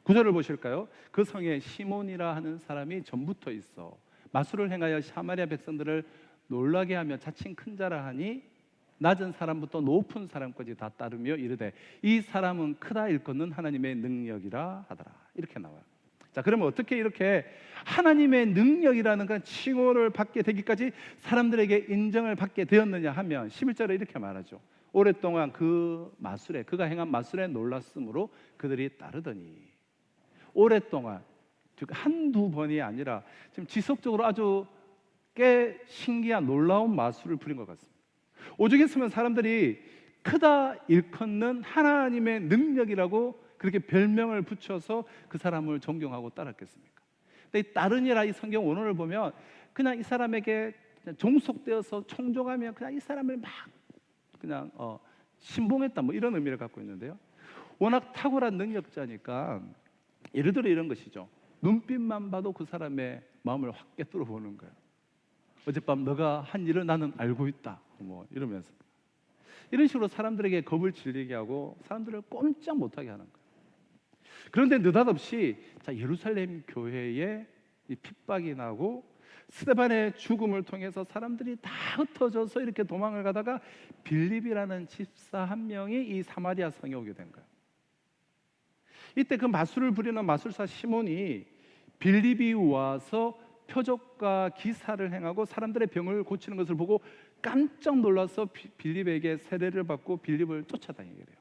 구절을 보실까요? 그 성에 시몬이라 하는 사람이 전부터 있어 마술을 행하여 사마리아 백성들을 놀라게 하며 자칭 큰 자라 하니 낮은 사람부터 높은 사람까지 다 따르며 이르되 이 사람은 크다 일컫는 하나님의 능력이라 하더라. 이렇게 나와요. 자, 그러면 어떻게 이렇게 하나님의 능력이라는 그런 칭호를 받게 되기까지 사람들에게 인정을 받게 되었느냐 하면 11절에 이렇게 말하죠. 오랫동안 그가 행한 마술에 놀랐으므로 그들이 따르더니. 오랫동안, 즉 한두 번이 아니라 지금 지속적으로 아주 꽤 신기한 놀라운 마술을 부린 것 같습니다. 오죽했으면 사람들이 크다 일컫는 하나님의 능력이라고 그렇게 별명을 붙여서 그 사람을 존경하고 따랐겠습니까? 근데 이 따르니라 이 성경 원어를 보면 그냥 이 사람에게 그냥 종속되어서 총종하며 그냥 이 사람을 막 그냥 신봉했다 뭐 이런 의미를 갖고 있는데요. 워낙 탁월한 능력자니까 예를 들어 이런 것이죠. 눈빛만 봐도 그 사람의 마음을 확 꿰뚫어 보는 거예요. 어젯밤 너가 한 일을 나는 알고 있다 뭐 이러면서 이런 식으로 사람들에게 겁을 질리게 하고 사람들을 꼼짝 못하게 하는 거예요. 그런데 느닷없이 예루살렘 교회에 이 핍박이 나고 스데반의 죽음을 통해서 사람들이 다 흩어져서 이렇게 도망을 가다가 빌립이라는 집사 한 명이 이 사마리아 성에 오게 된 거예요. 이때 그 마술을 부리는 마술사 시몬이 빌립이 와서 표적과 기사를 행하고 사람들의 병을 고치는 것을 보고 깜짝 놀라서 빌립에게 세례를 받고 빌립을 쫓아다니게 돼요.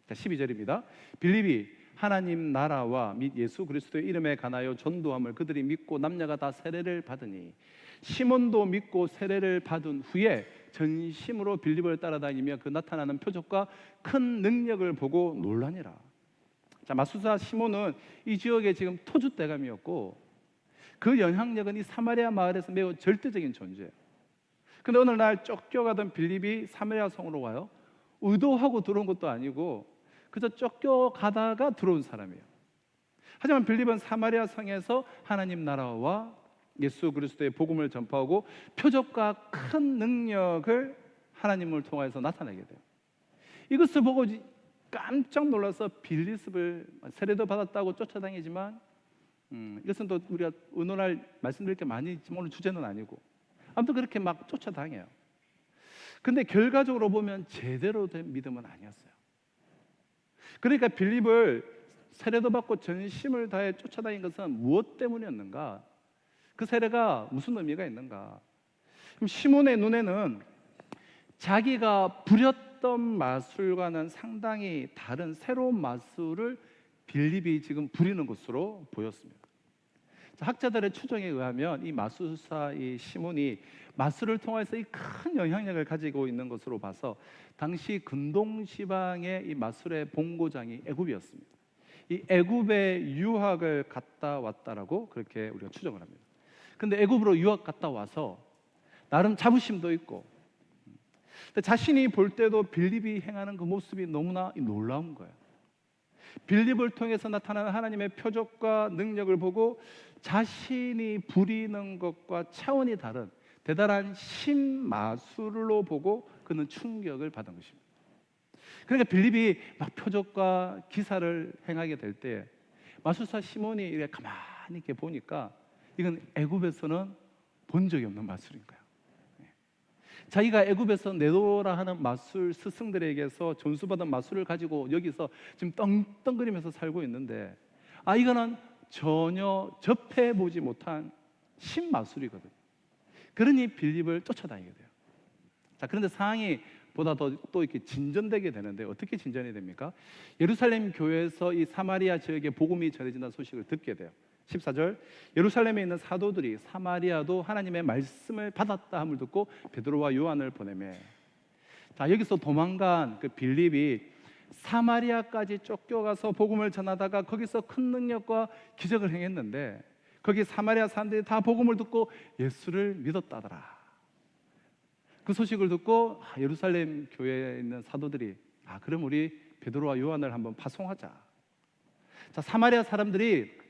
자, 12절입니다. 빌립이 하나님 나라와 및 예수 그리스도의 이름에 관하여 전도함을 그들이 믿고 남녀가 다 세례를 받으니 시몬도 믿고 세례를 받은 후에 전심으로 빌립을 따라다니며 그 나타나는 표적과 큰 능력을 보고 놀라니라. 자, 마술사 시몬은 이 지역의 지금 토주대감이었고 그 영향력은 이 사마리아 마을에서 매우 절대적인 존재예요. 근데 오늘날 쫓겨가던 빌립이 사마리아 성으로 와요. 의도하고 들어온 것도 아니고 그저 쫓겨가다가 들어온 사람이에요. 하지만 빌립은 사마리아 성에서 하나님 나라와 예수 그리스도의 복음을 전파하고 표적과 큰 능력을 하나님을 통해서 나타내게 돼요. 이것을 보고 깜짝 놀라서 빌립을 세례도 받았다고 쫓아다니지만 이것은 또 우리가 오늘날 말씀드릴 게 많이 있지만 오늘 주제는 아니고 아무튼 그렇게 막 쫓아다녀요. 근데 결과적으로 보면 제대로 된 믿음은 아니었어요. 그러니까 빌립을 세례도 받고 전심을 다해 쫓아다닌 것은 무엇 때문이었는가? 그 세례가 무슨 의미가 있는가? 그럼 시몬의 눈에는 자기가 부렸던 마술과는 상당히 다른 새로운 마술을 빌립이 지금 부리는 것으로 보였습니다. 학자들의 추정에 의하면 이 마술사 이 시몬이 마술을 통해서 이 큰 영향력을 가지고 있는 것으로 봐서 당시 근동 지방의 이 마술의 본고장이 애굽이었습니다. 이 애굽에 유학을 갔다 왔다라고 그렇게 우리가 추정을 합니다. 근데 애굽으로 유학 갔다 와서 나름 자부심도 있고 근데 자신이 볼 때도 빌립이 행하는 그 모습이 너무나 놀라운 거예요. 빌립을 통해서 나타나는 하나님의 표적과 능력을 보고 자신이 부리는 것과 차원이 다른 대단한 신마술로 보고 그는 충격을 받은 것입니다. 그러니까 빌립이 막 표적과 기사를 행하게 될 때 마술사 시몬이 이렇게 가만히 이렇게 보니까 이건 애굽에서는 본 적이 없는 마술인 거예요. 자기가 애굽에서 네도라 하는 마술 스승들에게서 전수받은 마술을 가지고 여기서 지금 떵떵거리면서 살고 있는데, 이거는 전혀 접해보지 못한 신마술이거든요. 그러니 빌립을 쫓아다니게 돼요. 자, 그런데 상황이 보다 또 이렇게 진전되게 되는데 어떻게 진전이 됩니까? 예루살렘 교회에서 이 사마리아 지역에 복음이 전해진다는 소식을 듣게 돼요. 14절, 예루살렘에 있는 사도들이 사마리아도 하나님의 말씀을 받았다 함을 듣고 베드로와 요한을 보내매. 자, 여기서 도망간 그 빌립이 사마리아까지 쫓겨가서 복음을 전하다가 거기서 큰 능력과 기적을 행했는데 거기 사마리아 사람들이 다 복음을 듣고 예수를 믿었다더라. 그 소식을 듣고 예루살렘 교회에 있는 사도들이 그럼 우리 베드로와 요한을 한번 파송하자. 자, 사마리아 사람들이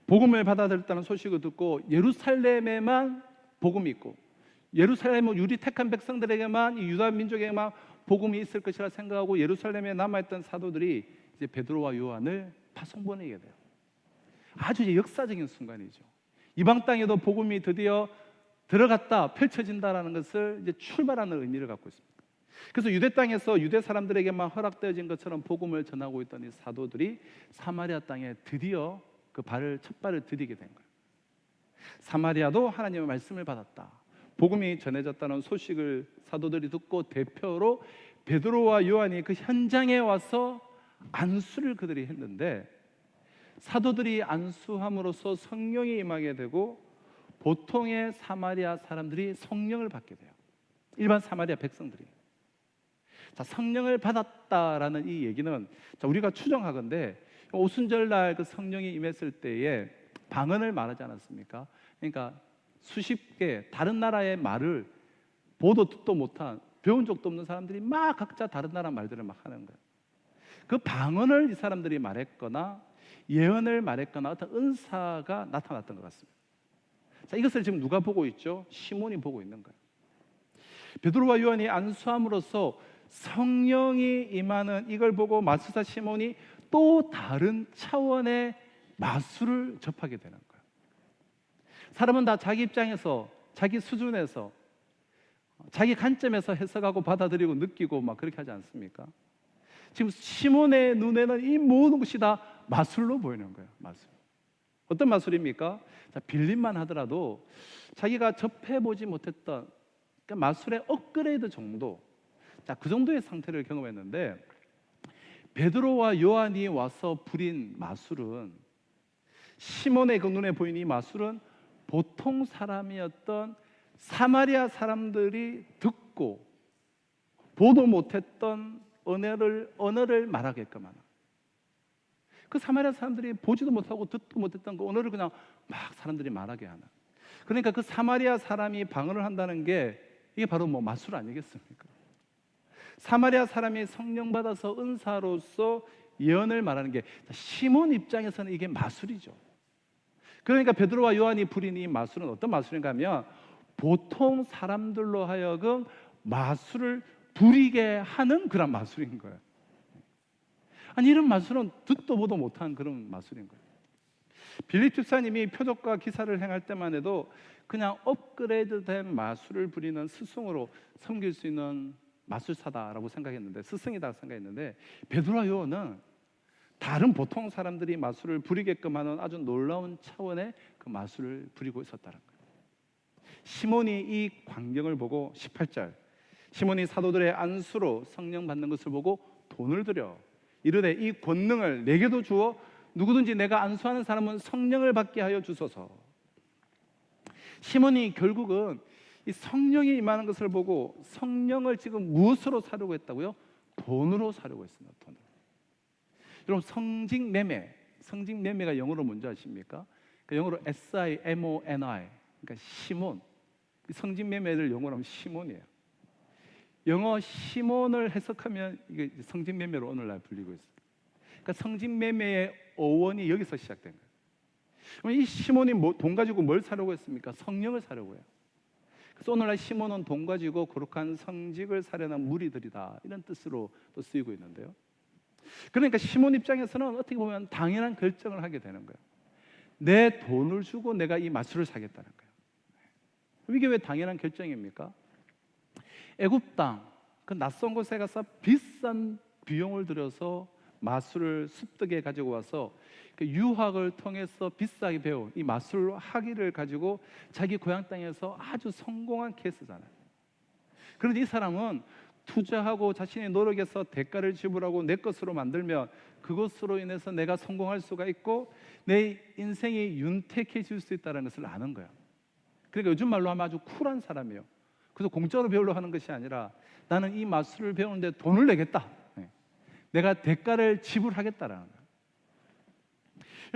복음을 받아들였다는 소식을 듣고 예루살렘에만 복음이 있고 예루살렘은 유리 택한 백성들에게만, 이 유다 민족에게만 복음이 있을 것이라 생각하고 예루살렘에 남아있던 사도들이 이제 베드로와 요한을 파송 보내게 돼요. 아주 이제 역사적인 순간이죠. 이방 땅에도 복음이 드디어 들어갔다, 펼쳐진다라는 것을 이제 출발하는 의미를 갖고 있습니다. 그래서 유대 땅에서 유대 사람들에게만 허락되어진 것처럼 복음을 전하고 있던 이 사도들이 사마리아 땅에 드디어 그 첫 발을 들이게 된 거예요. 사마리아도 하나님의 말씀을 받았다, 복음이 전해졌다는 소식을 사도들이 듣고 대표로 베드로와 요한이 그 현장에 와서 안수를 그들이 했는데, 사도들이 안수함으로써 성령이 임하게 되고 보통의 사마리아 사람들이 성령을 받게 돼요. 일반 사마리아 백성들이. 자, 성령을 받았다라는 이 얘기는, 자, 우리가 추정하건대 오순절날 그 성령이 임했을 때에 방언을 말하지 않았습니까? 그러니까 수십 개 다른 나라의 말을 보도 듣도 못한, 배운 적도 없는 사람들이 막 각자 다른 나라 말들을 막 하는 거예요. 그 방언을 이 사람들이 말했거나 예언을 말했거나 어떤 은사가 나타났던 것 같습니다. 자, 이것을 지금 누가 보고 있죠? 시몬이 보고 있는 거예요. 베드로와 요한이 안수함으로써 성령이 임하는 이걸 보고 마술사 시몬이 또 다른 차원의 마술을 접하게 되는 거예요. 사람은 다 자기 입장에서, 자기 수준에서, 자기 관점에서 해석하고 받아들이고 느끼고 막 그렇게 하지 않습니까? 지금 시몬의 눈에는 이 모든 것이 다 마술로 보이는 거예요. 마술. 어떤 마술입니까? 자, 빌립만 하더라도 자기가 접해보지 못했던, 그러니까 마술의 업그레이드 정도, 자, 그 정도의 상태를 경험했는데, 베드로와 요한이 와서 부린 마술은, 시몬의 그 눈에 보이는 이 마술은 보통 사람이었던 사마리아 사람들이 듣고 보도 못했던 언어를 말하게끔 하는, 그 사마리아 사람들이 보지도 못하고 듣도 못했던 그 언어를 그냥 막 사람들이 말하게 하는, 그러니까 그 사마리아 사람이 방언을 한다는 게 이게 바로 뭐 마술 아니겠습니까? 사마리아 사람이 성령 받아서 은사로서 예언을 말하는 게 시몬 입장에서는 이게 마술이죠. 그러니까 베드로와 요한이 부린 이 마술은 어떤 마술인가 하면 보통 사람들로 하여금 마술을 부리게 하는 그런 마술인 거예요. 아니, 이런 마술은 듣도 보도 못한 그런 마술인 거예요. 빌립 집사님이 표적과 기사를 행할 때만 해도 그냥 업그레이드된 마술을 부리는 스승으로 섬길 수 있는 마술사다라고 생각했는데, 스승이다 생각했는데, 베드로와 요한은 다른 보통 사람들이 마술을 부리게끔 하는 아주 놀라운 차원의 그 마술을 부리고 있었다는 거예요. 시몬이 이 광경을 보고 18절, 시몬이 사도들의 안수로 성령 받는 것을 보고 돈을 들여 이르되 이 권능을 내게도 주어 누구든지 내가 안수하는 사람은 성령을 받게 하여 주소서. 시몬이 결국은 이 성령이 임하는 것을 보고 성령을 지금 무엇으로 사려고 했다고요? 돈으로 사려고 했습니다. 돈으로. 여러분, 성직매매가 영어로 뭔지 아십니까? 그러니까 영어로 SIMONI, 그러니까 시몬. 성직매매를 영어로 하면 시몬이에요. 영어 시몬을 해석하면 이게 성직매매로 오늘날 불리고 있어요. 그러니까 성직매매의 어원이 여기서 시작된 거예요. 그럼 이 시몬이 돈 가지고 뭘 사려고 했습니까? 성령을 사려고 해요. 그래서 오늘날 시몬은 돈 가지고 거룩한 성직을 사려는 무리들이다, 이런 뜻으로 또 쓰이고 있는데요. 그러니까 시몬 입장에서는 어떻게 보면 당연한 결정을 하게 되는 거예요. 내 돈을 주고 내가 이 마술을 사겠다는 거예요. 이게 왜 당연한 결정입니까? 애굽 땅, 그 낯선 곳에 가서 비싼 비용을 들여서 마술을 습득해 가지고 와서 그 유학을 통해서 비싸게 배운 이 마술 학위를 가지고 자기 고향 땅에서 아주 성공한 케이스잖아요. 그런데 이 사람은 투자하고 자신의 노력에서 대가를 지불하고 내 것으로 만들면 그것으로 인해서 내가 성공할 수가 있고 내 인생이 윤택해질 수 있다는 것을 아는 거예요. 그러니까 요즘 말로 하면 아주 쿨한 사람이에요. 그래서 공짜로 배우려고 하는 것이 아니라 나는 이 마술을 배우는데 돈을 내겠다, 내가 대가를 지불하겠다라는 거예요.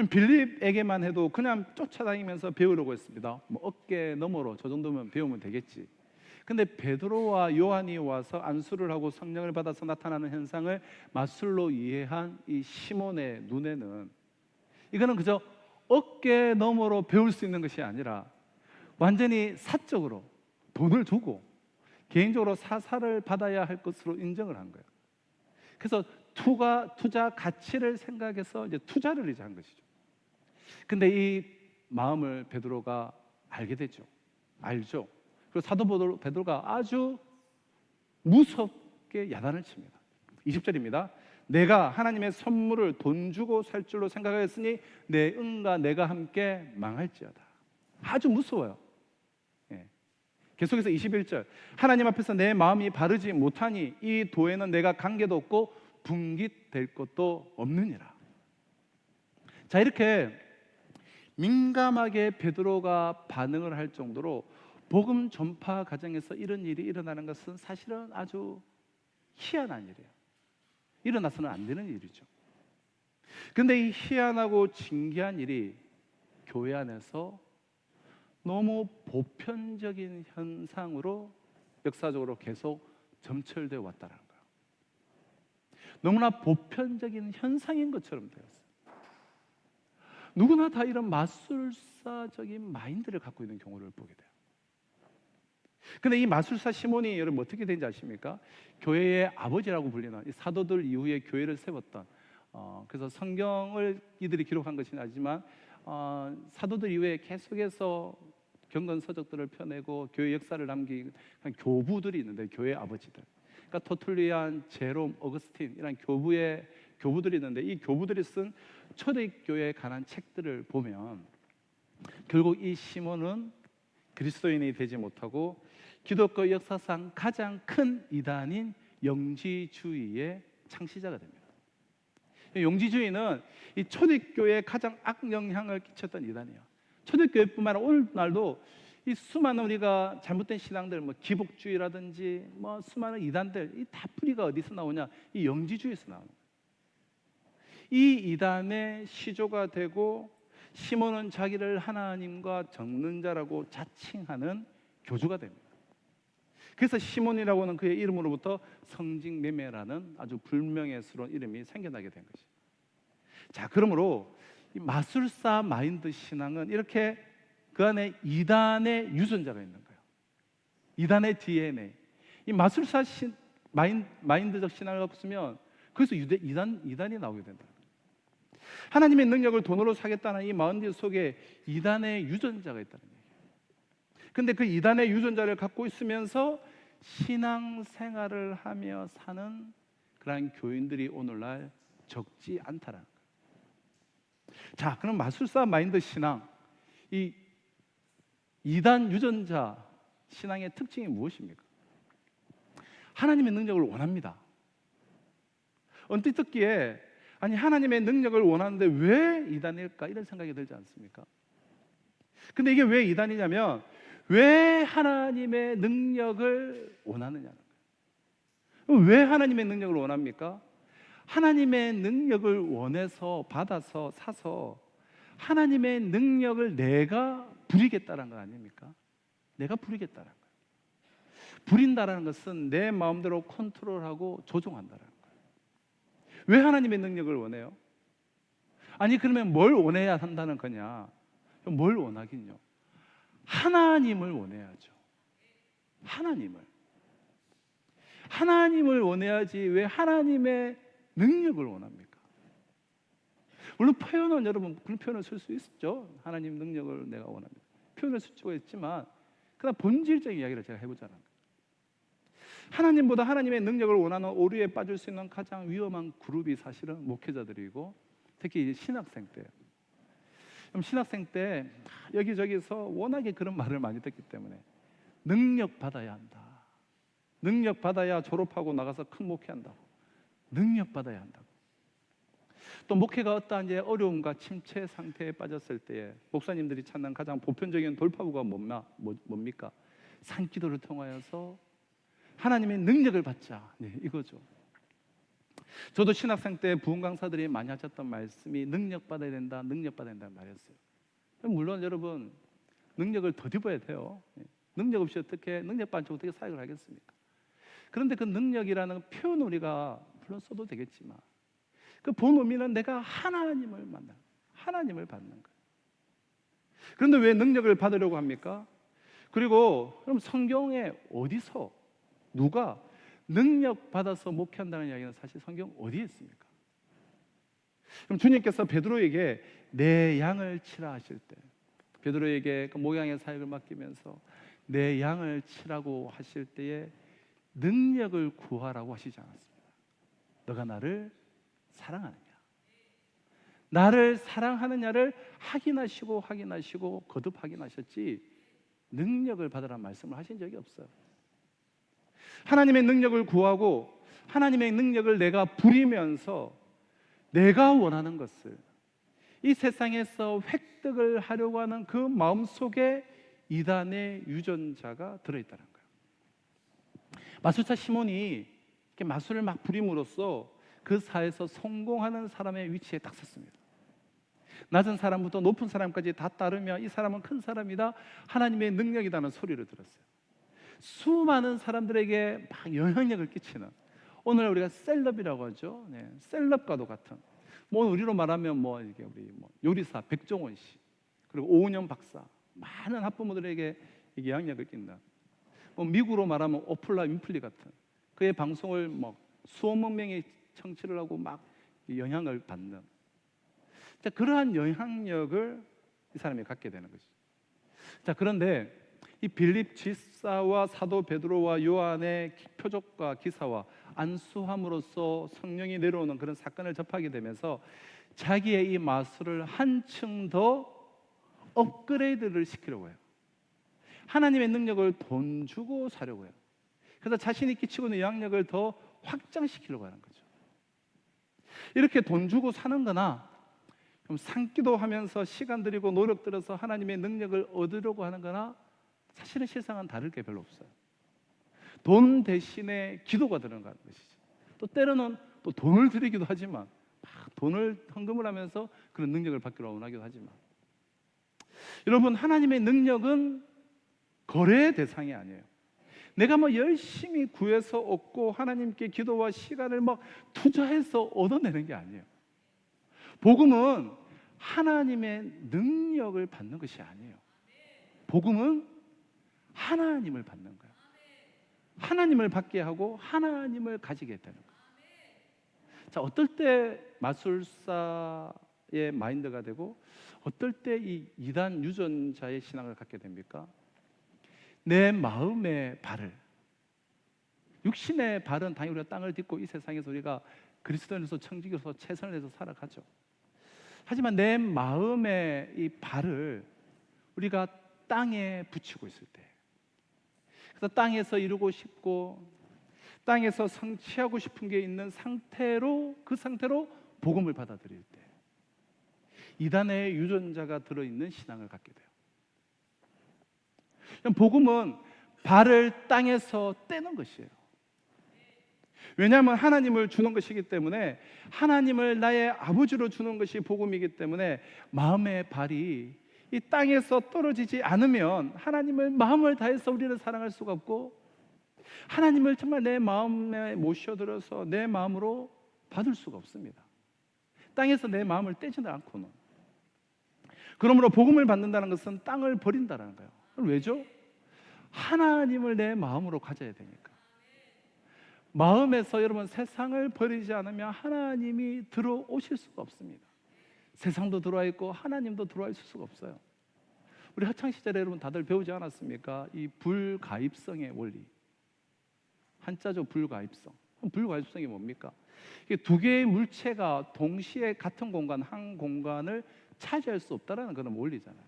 빌립에게만 해도 그냥 쫓아다니면서 배우려고 했습니다. 뭐 어깨 너머로 저 정도면 배우면 되겠지. 근데 베드로와 요한이 와서 안수를 하고 성령을 받아서 나타나는 현상을 마술로 이해한 이 시몬의 눈에는 이거는 그저 어깨 너머로 배울 수 있는 것이 아니라 완전히 사적으로 돈을 주고 개인적으로 사사를 받아야 할 것으로 인정을 한 거예요. 그래서 투자 가치를 생각해서 이제 투자를 한 것이죠. 근데 이 마음을 베드로가 알게 되죠. 알죠. 그리고 사도 베드로가 아주 무섭게 야단을 칩니다. 20절입니다. 내가 하나님의 선물을 돈 주고 살 줄로 생각하였으니 내 은과 내가 함께 망할지어다. 아주 무서워요. 계속해서 21절, 하나님 앞에서 내 마음이 바르지 못하니 이 도에는 내가 관계도 없고 분깃될 것도 없느니라. 자, 이렇게 민감하게 베드로가 반응을 할 정도로 복음 전파 과정에서 이런 일이 일어나는 것은 사실은 아주 희한한 일이에요. 일어나서는 안 되는 일이죠. 그런데 이 희한하고 신기한 일이 교회 안에서 너무 보편적인 현상으로 역사적으로 계속 점철되어 왔다는 거예요. 너무나 보편적인 현상인 것처럼 되었어요. 누구나 다 이런 마술사적인 마인드를 갖고 있는 경우를 보게 돼요. 근데 이 마술사 시몬이 여러분 어떻게 된지 아십니까? 교회의 아버지라고 불리는 이 사도들 이후에 교회를 세웠던 그래서 성경을 이들이 기록한 것은 아니지만 사도들 이후에 계속해서 경건 서적들을 펴내고 교회 역사를 남긴 교부들이 있는데 교회의 아버지들, 그러니까 토툴리안, 제롬, 어거스틴 이런 교부들이 있는데 이 교부들이 쓴 초대교회에 관한 책들을 보면 결국 이 시몬은 그리스도인이 되지 못하고 기독교 역사상 가장 큰 이단인 영지주의의 창시자가 됩니다. 영지주의는 이 초대교회에 가장 악영향을 끼쳤던 이단이에요. 초대교회뿐만 아니라 오늘날도 이 수많은 우리가 잘못된 신앙들, 뭐 기복주의라든지 뭐 수많은 이단들, 이 다 뿌리가 어디서 나오냐? 이 영지주의에서 나오는 거예요. 이 이단의 시조가 되고 시몬은 자기를 하나님과 적는 자라고 자칭하는 교주가 됩니다. 그래서 시몬이라고 하는 그의 이름으로부터 성직매매라는 아주 불명예스러운 이름이 생겨나게 된 것이죠. 자, 그러므로 이 마술사 마인드 신앙은 이렇게 그 안에 이단의 유전자가 있는 거예요. 이단의 DNA. 이 마술사 마인드적 신앙을 없으면 그래서 이단이 나오게 된다. 하나님의 능력을 돈으로 사겠다는 이 마인드 속에 이단의 유전자가 있다는 얘기예요. 근데 그 이단의 유전자를 갖고 있으면서 신앙생활을 하며 사는 그러한 교인들이 오늘날 적지 않다라는 거예요. 자, 그럼 마술사 마인드 신앙, 이 이단 유전자 신앙의 특징이 무엇입니까? 하나님의 능력을 원합니다. 언뜻 듣기에 아니 하나님의 능력을 원하는데 왜 이단일까 이런 생각이 들지 않습니까? 근데 이게 왜 이단이냐면 왜 하나님의 능력을 원하느냐는 거예요. 왜 하나님의 능력을 원합니까? 하나님의 능력을 원해서 받아서 사서 하나님의 능력을 내가 부리겠다는 거 아닙니까? 내가 부리겠다는 거예요. 부린다라는 것은 내 마음대로 컨트롤하고 조종한다라는 거예요. 왜 하나님의 능력을 원해요? 아니 그러면 뭘 원해야 한다는 거냐? 뭘 원하긴요? 하나님을 원해야죠. 하나님을 원해야지 왜 하나님의 능력을 원합니까? 물론 표현은 여러분 그런 표현을 쓸 수 있죠. 하나님 능력을 내가 원합니다. 표현을 쓸 수가 있지만 그러나 본질적인 이야기를 제가 해보자는 거예요. 하나님보다 하나님의 능력을 원하는 오류에 빠질 수 있는 가장 위험한 그룹이 사실은 목회자들이고 특히 신학생 때예요. 그럼 신학생 때 여기저기서 워낙에 그런 말을 많이 듣기 때문에 능력 받아야 한다. 능력 받아야 졸업하고 나가서 큰 목회한다고. 능력 받아야 한다고. 또 목회가 어떠한 이제 어려움과 침체 상태에 빠졌을 때에 목사님들이 찾는 가장 보편적인 돌파구가 뭡니까? 산기도를 통하여서 하나님의 능력을 받자. 네, 이거죠. 저도 신학생 때 부흥 강사들이 많이 하셨던 말씀이 능력 받아야 된다, 능력 받아야 된다는 말이었어요. 물론 여러분 능력을 덧입어야 돼요. 능력 없이 어떻게 능력 받지 어떻게 사역을 하겠습니까? 그런데 그 능력이라는 표현 우리가 물론 써도 되겠지만 그 본 의미는 내가 하나님을 만나, 하나님을 받는 거예요. 그런데 왜 능력을 받으려고 합니까? 그리고 그럼 성경에 어디서 누가 능력 받아서 목회한다는 이야기는 사실 성경 어디에 있습니까? 그럼 주님께서 베드로에게 내 양을 치라 하실 때 베드로에게 그 목양의 사역을 맡기면서 내 양을 치라고 하실 때에 능력을 구하라고 하시지 않았습니다. 너가 나를 사랑하느냐, 나를 사랑하느냐를 확인하시고 거듭 확인하셨지 능력을 받으라는 말씀을 하신 적이 없어요. 하나님의 능력을 구하고 하나님의 능력을 내가 부리면서 내가 원하는 것을 이 세상에서 획득을 하려고 하는 그 마음속에 이단의 유전자가 들어있다는 거예요. 마술사 시몬이 이렇게 마술을 막 부림으로써 그 사회에서 성공하는 사람의 위치에 딱 섰습니다. 낮은 사람부터 높은 사람까지 다 따르며 이 사람은 큰 사람이다, 하나님의 능력이라는 소리를 들었어요. 수많은 사람들에게 막 영향력을 끼치는, 오늘 우리가 셀럽이라고 하죠. 네, 셀럽과도 같은, 뭐 우리로 말하면 이게 우리 요리사 백종원 씨, 그리고 오은영 박사, 많은 학부모들에게 이게 영향력을 끼친다. 미국으로 말하면 오프라 윈플리 같은, 그의 방송을 수억만 명이 청취를 하고 막 영향을 받는, 자, 그러한 영향력을 이 사람이 갖게 되는 것이죠. 자, 그런데 이 빌립 집사와 사도 베드로와 요한의 표적과 기사와 안수함으로써 성령이 내려오는 그런 사건을 접하게 되면서 자기의 이 마술을 한층 더 업그레이드를 시키려고 해요. 하나님의 능력을 돈 주고 사려고 해요. 그래서 자신이 끼치고 있는 영향력을 더 확장시키려고 하는 거죠. 이렇게 돈 주고 사는 거나 좀 산기도 하면서 시간 들이고 노력 들여서 하나님의 능력을 얻으려고 하는 거나 사실은 실상은 다를 게 별로 없어요. 돈 대신에 기도가 들어가는 것이죠. 또 때로는 또 돈을 드리기도 하지만 막 돈을 헌금을 하면서 그런 능력을 받기로 원하기도 하지만, 여러분, 하나님의 능력은 거래의 대상이 아니에요. 내가 열심히 구해서 얻고 하나님께 기도와 시간을 투자해서 얻어내는 게 아니에요. 복음은 하나님의 능력을 받는 것이 아니에요. 복음은 하나님을 받는 거예요. 하나님을 받게 하고 하나님을 가지게 되는 거예요. 자, 어떨 때 마술사의 마인드가 되고 어떨 때 이 이단 유전자의 신앙을 갖게 됩니까? 내 마음의 발을, 육신의 발은 당연히 우리가 땅을 딛고 이 세상에서 우리가 그리스도인으로서 청지기로서 최선을 다해서 살아가죠. 하지만 내 마음의 이 발을 우리가 땅에 붙이고 있을 때, 그래서 땅에서 이루고 싶고 땅에서 성취하고 싶은 게 있는 상태로, 그 상태로 복음을 받아들일 때 이단의 유전자가 들어있는 신앙을 갖게 돼요. 복음은 발을 땅에서 떼는 것이에요. 왜냐하면 하나님을 주는 것이기 때문에, 하나님을 나의 아버지로 주는 것이 복음이기 때문에 마음의 발이 이 땅에서 떨어지지 않으면 하나님을 마음을 다해서 우리를 사랑할 수가 없고 하나님을 정말 내 마음에 모셔들어서 내 마음으로 받을 수가 없습니다. 땅에서 내 마음을 떼지는 않고는. 그러므로 복음을 받는다는 것은 땅을 버린다는 거예요. 왜죠? 하나님을 내 마음으로 가져야 되니까. 마음에서 여러분 세상을 버리지 않으면 하나님이 들어오실 수가 없습니다. 세상도 들어와 있고 하나님도 들어와 있을 수가 없어요. 우리 학창 시절에 여러분 다들 배우지 않았습니까? 이 불가입성의 원리. 한자죠, 불가입성. 불가입성이 뭡니까? 이게 두 개의 물체가 동시에 같은 공간, 한 공간을 차지할 수 없다라는 그런 원리잖아요.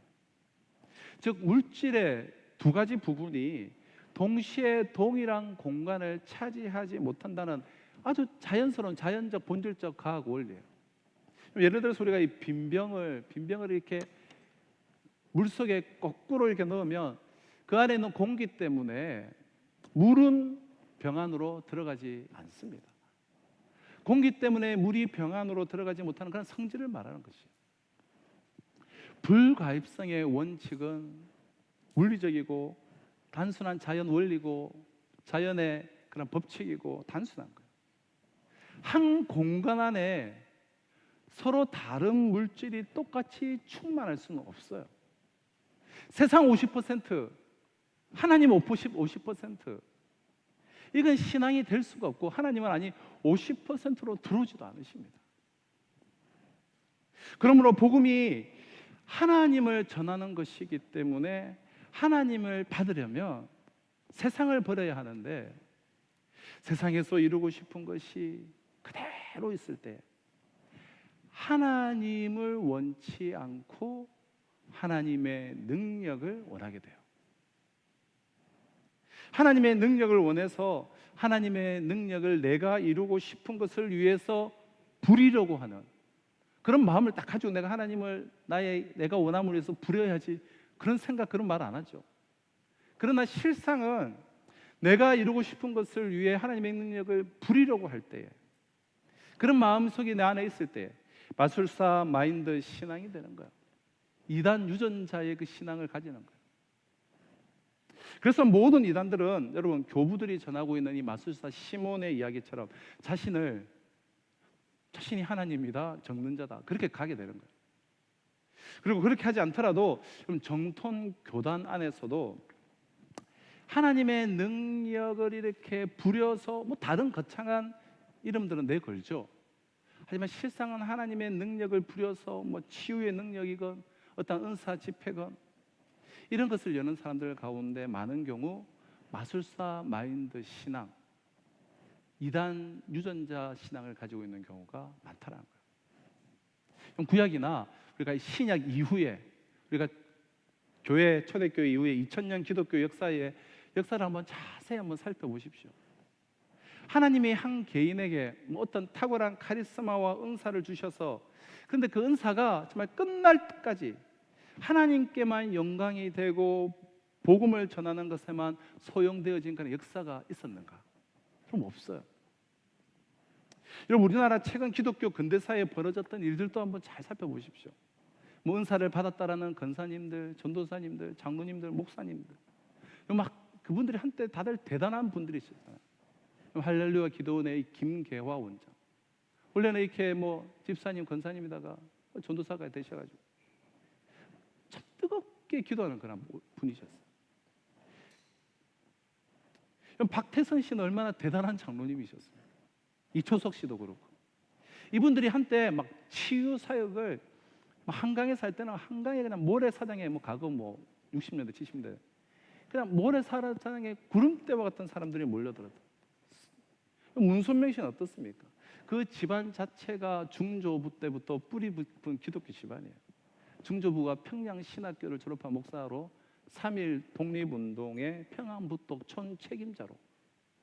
즉 물질의 두 가지 부분이 동시에 동일한 공간을 차지하지 못한다는 아주 자연스러운 자연적 본질적 과학 원리예요. 예를 들어서 우리가 이 빈병을 이렇게 물속에 거꾸로 이렇게 넣으면 그 안에 있는 공기 때문에 물은 병 안으로 들어가지 않습니다. 공기 때문에 물이 병 안으로 들어가지 못하는 그런 성질을 말하는 것이에요. 불가입성의 원칙은 물리적이고 단순한 자연 원리고 자연의 그런 법칙이고 단순한 거예요. 한 공간 안에 서로 다른 물질이 똑같이 충만할 수는 없어요. 세상 50%, 하나님 50%. 이건 신앙이 될 수가 없고 하나님은 아니 50%로 들어오지도 않으십니다. 그러므로 복음이 하나님을 전하는 것이기 때문에 하나님을 받으려면 세상을 버려야 하는데 세상에서 이루고 싶은 것이 그대로 있을 때 하나님을 원치 않고 하나님의 능력을 원하게 돼요. 하나님의 능력을 원해서 하나님의 능력을 내가 이루고 싶은 것을 위해서 부리려고 하는 그런 마음을 딱 가지고 내가 하나님을 내가 원함을 위해서 부려야지 그런 생각, 그런 말 안 하죠. 그러나 실상은 내가 이루고 싶은 것을 위해 하나님의 능력을 부리려고 할 때에 그런 마음속이 내 안에 있을 때 마술사 마인드 신앙이 되는 거예요. 이단 유전자의 그 신앙을 가지는 거예요. 그래서 모든 이단들은 여러분 교부들이 전하고 있는 이 마술사 시몬의 이야기처럼 자신이 하나님이다, 적는 자다 그렇게 가게 되는 거예요. 그리고 그렇게 하지 않더라도 정통 교단 안에서도 하나님의 능력을 이렇게 부려서 뭐 다른 거창한 이름들은 내걸죠. 하지만 실상은 하나님의 능력을 부려서 뭐 치유의 능력이건 어떤 은사 집회건 이런 것을 여는 사람들 가운데 많은 경우 마술사 마인드 신앙, 이단 유전자 신앙을 가지고 있는 경우가 많다는 거예요. 구약이나 우리가 신약 이후에 우리가 초대교회 이후에 2000년 기독교 역사를 한번 자세히 한번 살펴보십시오. 하나님이 한 개인에게 어떤 탁월한 카리스마와 은사를 주셔서 그런데 그 은사가 정말 끝날 때까지 하나님께만 영광이 되고 복음을 전하는 것에만 소용되어진 그런 역사가 있었는가? 그럼 없어요. 여러분 우리나라 최근 기독교 근대사에 벌어졌던 일들도 한번 잘 살펴보십시오. 뭐 은사를 받았다라는 권사님들, 전도사님들, 장로님들, 목사님들 막 그분들이 한때 다들 대단한 분들이셨잖아요. 할렐루야 기도원의 김계화 원장 원래는 이렇게 뭐 집사님, 권사님이다가 전도사가 되셔가지고 참 뜨겁게 기도하는 그런 분이셨어요. 박태선 씨는 얼마나 대단한 장로님이셨어요. 이초석 씨도 그렇고 이분들이 한때 막 치유 사역을 한강에 살 때는 한강에 그냥 모래사장에 뭐 가고 뭐 60년대 70년대 그냥 모래사장에 구름대와 같은 사람들이 몰려들었다. 문선명 씨는 어떻습니까? 그 집안 자체가 중조부 때부터 뿌리 깊은 기독교 집안이에요. 중조부가 평양신학교를 졸업한 목사로 3.1 독립운동의 평안북도촌 책임자로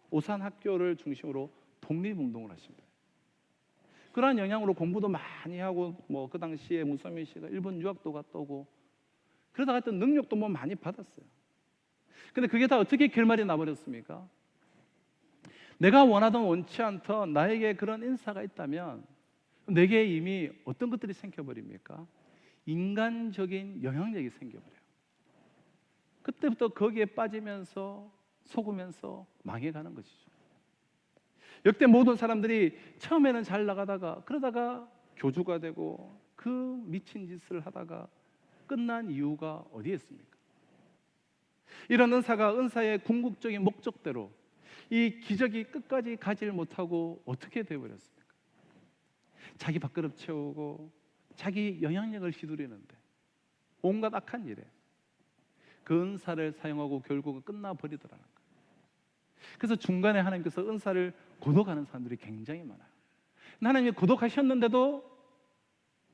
오산학교를 중심으로 독립운동을 하십니다. 그러한 영향으로 공부도 많이 하고 뭐 그 당시에 문선민 씨가 일본 유학도 갔다 오고 그러다가 하여튼 능력도 뭐 많이 받았어요. 근데 그게 다 어떻게 결말이 나버렸습니까? 내가 원하던 원치 않던 나에게 그런 인사가 있다면 내게 이미 어떤 것들이 생겨버립니까? 인간적인 영향력이 생겨버려요. 그때부터 거기에 빠지면서 속으면서 망해가는 것이죠. 역대 모든 사람들이 처음에는 잘 나가다가 그러다가 교주가 되고 그 미친 짓을 하다가 끝난 이유가 어디에 있습니까? 이런 은사가 은사의 궁극적인 목적대로 이 기적이 끝까지 가지를 못하고 어떻게 되어버렸습니까? 자기 밥그릇 채우고 자기 영향력을 휘두르는데 온갖 악한 일에 그 은사를 사용하고 결국은 끝나버리더라는 거예요. 그래서 중간에 하나님께서 은사를 고독하는 사람들이 굉장히 많아요. 하나님이 고독하셨는데도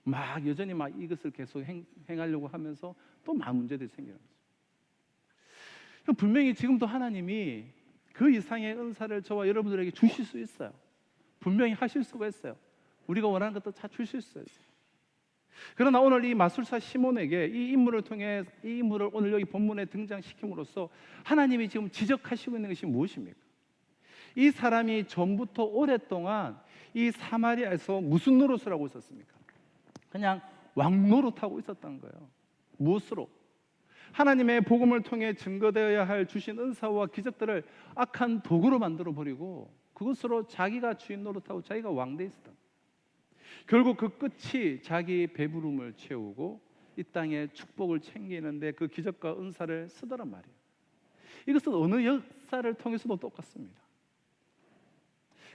막 여전히 막 이것을 계속 행하려고 하면서 또 많은 문제들이 생기는 거죠. 분명히 지금도 하나님이 그 이상의 은사를 저와 여러분들에게 주실 수 있어요. 분명히 하실 수가 있어요. 우리가 원하는 것도 다 주실 수 있어요. 그러나 오늘 이 마술사 시몬에게 이 인물을 통해 이 인물을 오늘 여기 본문에 등장시킴으로써 하나님이 지금 지적하시고 있는 것이 무엇입니까? 이 사람이 전부터 오랫동안 이 사마리아에서 무슨 노릇을 하고 있었습니까? 그냥 왕노릇하고 있었던 거예요. 무엇으로? 하나님의 복음을 통해 증거되어야 할 주신 은사와 기적들을 악한 도구로 만들어 버리고 그것으로 자기가 주인 노릇하고 자기가 왕돼 있었던 거예요. 결국 그 끝이 자기 배부름을 채우고 이 땅에 축복을 챙기는데 그 기적과 은사를 쓰더란 말이에요. 이것은 어느 역사를 통해서도 똑같습니다.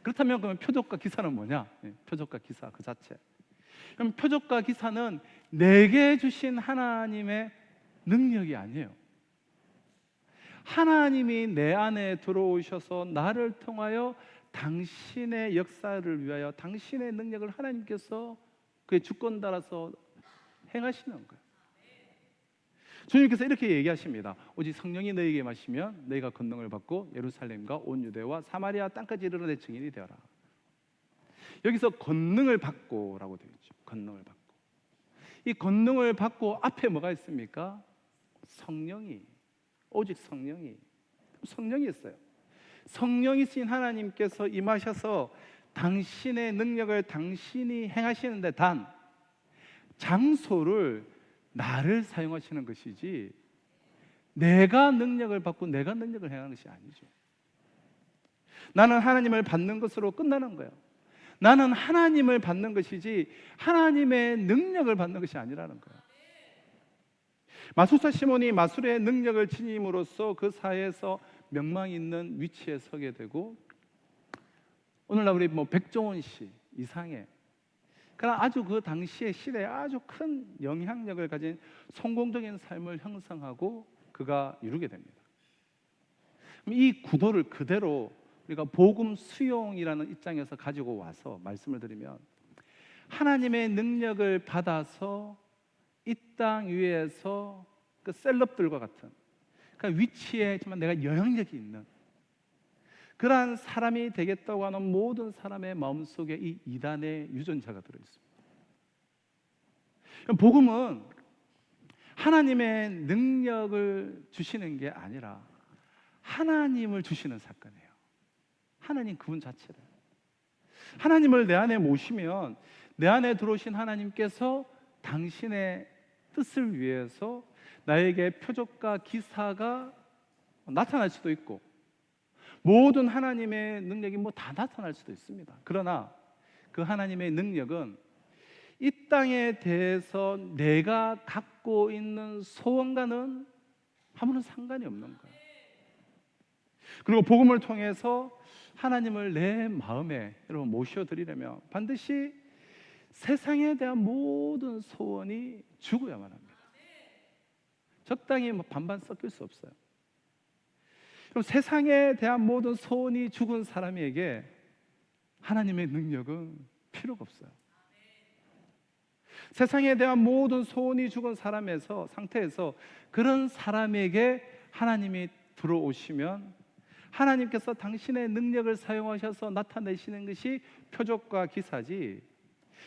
그렇다면 그러면 표적과 기사는 뭐냐? 표적과 기사 그 자체. 그럼 표적과 기사는 내게 주신 하나님의 능력이 아니에요. 하나님이 내 안에 들어오셔서 나를 통하여 당신의 역사를 위하여 당신의 능력을 하나님께서 그의 주권 따라서 행하시는 거예요. 주님께서 이렇게 얘기하십니다. 오직 성령이 너희에게 마시면 너희가 권능을 받고 예루살렘과 온 유대와 사마리아 땅까지 이르러 내 증인이 되어라. 여기서 권능을 받고라고 되어 있죠. 권능을 받고. 이 권능을 받고 앞에 뭐가 있습니까? 성령이, 오직 성령이 있어요. 성령이신 하나님께서 임하셔서 당신의 능력을 당신이 행하시는데 단 장소를 나를 사용하시는 것이지 내가 능력을 받고 내가 능력을 행하는 것이 아니죠. 나는 하나님을 받는 것으로 끝나는 거예요. 나는 하나님을 받는 것이지 하나님의 능력을 받는 것이 아니라는 거예요. 마술사 시몬이 마술의 능력을 지님으로써 그 사회에서 명망 있는 위치에 서게 되고 오늘날 우리 백종원 씨 이상의 그러나 아주 그 당시의 시대에 아주 큰 영향력을 가진 성공적인 삶을 형성하고 그가 이루게 됩니다. 이 구도를 그대로 우리가 복음 수용이라는 입장에서 가지고 와서 말씀을 드리면 하나님의 능력을 받아서 이 땅 위에서 그 셀럽들과 같은 그러니까 위치에 정말 내가 영향력이 있는 그러한 사람이 되겠다고 하는 모든 사람의 마음속에 이 이단의 유전자가 들어있습니다. 복음은 하나님의 능력을 주시는 게 아니라 하나님을 주시는 사건이에요. 하나님 그분 자체를. 하나님을 내 안에 모시면 내 안에 들어오신 하나님께서 당신의 뜻을 위해서 나에게 표적과 기사가 나타날 수도 있고 모든 하나님의 능력이 다 나타날 수도 있습니다. 그러나 그 하나님의 능력은 이 땅에 대해서 내가 갖고 있는 소원과는 아무런 상관이 없는 거예요. 그리고 복음을 통해서 하나님을 내 마음에 여러분 모셔드리려면 반드시 세상에 대한 모든 소원이 죽어야만 합니다. 적당히 반반 섞일 수 없어요. 그럼 세상에 대한 모든 소원이 죽은 사람에게 하나님의 능력은 필요가 없어요. 세상에 대한 모든 소원이 죽은 상태에서 그런 사람에게 하나님이 들어오시면 하나님께서 당신의 능력을 사용하셔서 나타내시는 것이 표적과 기사지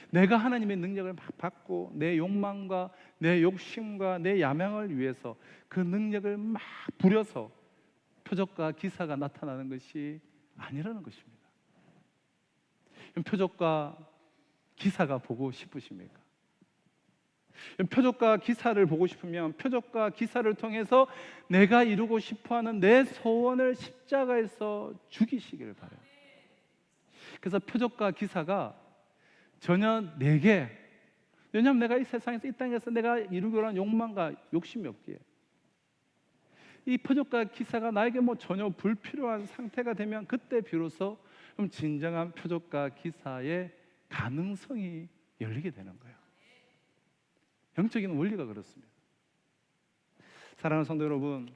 내가 하나님의 능력을 막 받고 내 욕망과 내 욕심과 내 야망을 위해서 그 능력을 막 부려서 표적과 기사가 나타나는 것이 아니라는 것입니다. 표적과 기사가 보고 싶으십니까? 표적과 기사를 보고 싶으면 표적과 기사를 통해서 내가 이루고 싶어하는 내 소원을 십자가에서 죽이시기를 바라요. 그래서 표적과 기사가 전혀 내게, 왜냐하면 내가 이 세상에서, 이 땅에서 내가 이루기로 하는 욕망과 욕심이 없기에, 이 표적과 기사가 나에게 뭐 전혀 불필요한 상태가 되면 그때 비로소 그럼 진정한 표적과 기사의 가능성이 열리게 되는 거예요. 영적인 원리가 그렇습니다. 사랑하는 성도 여러분,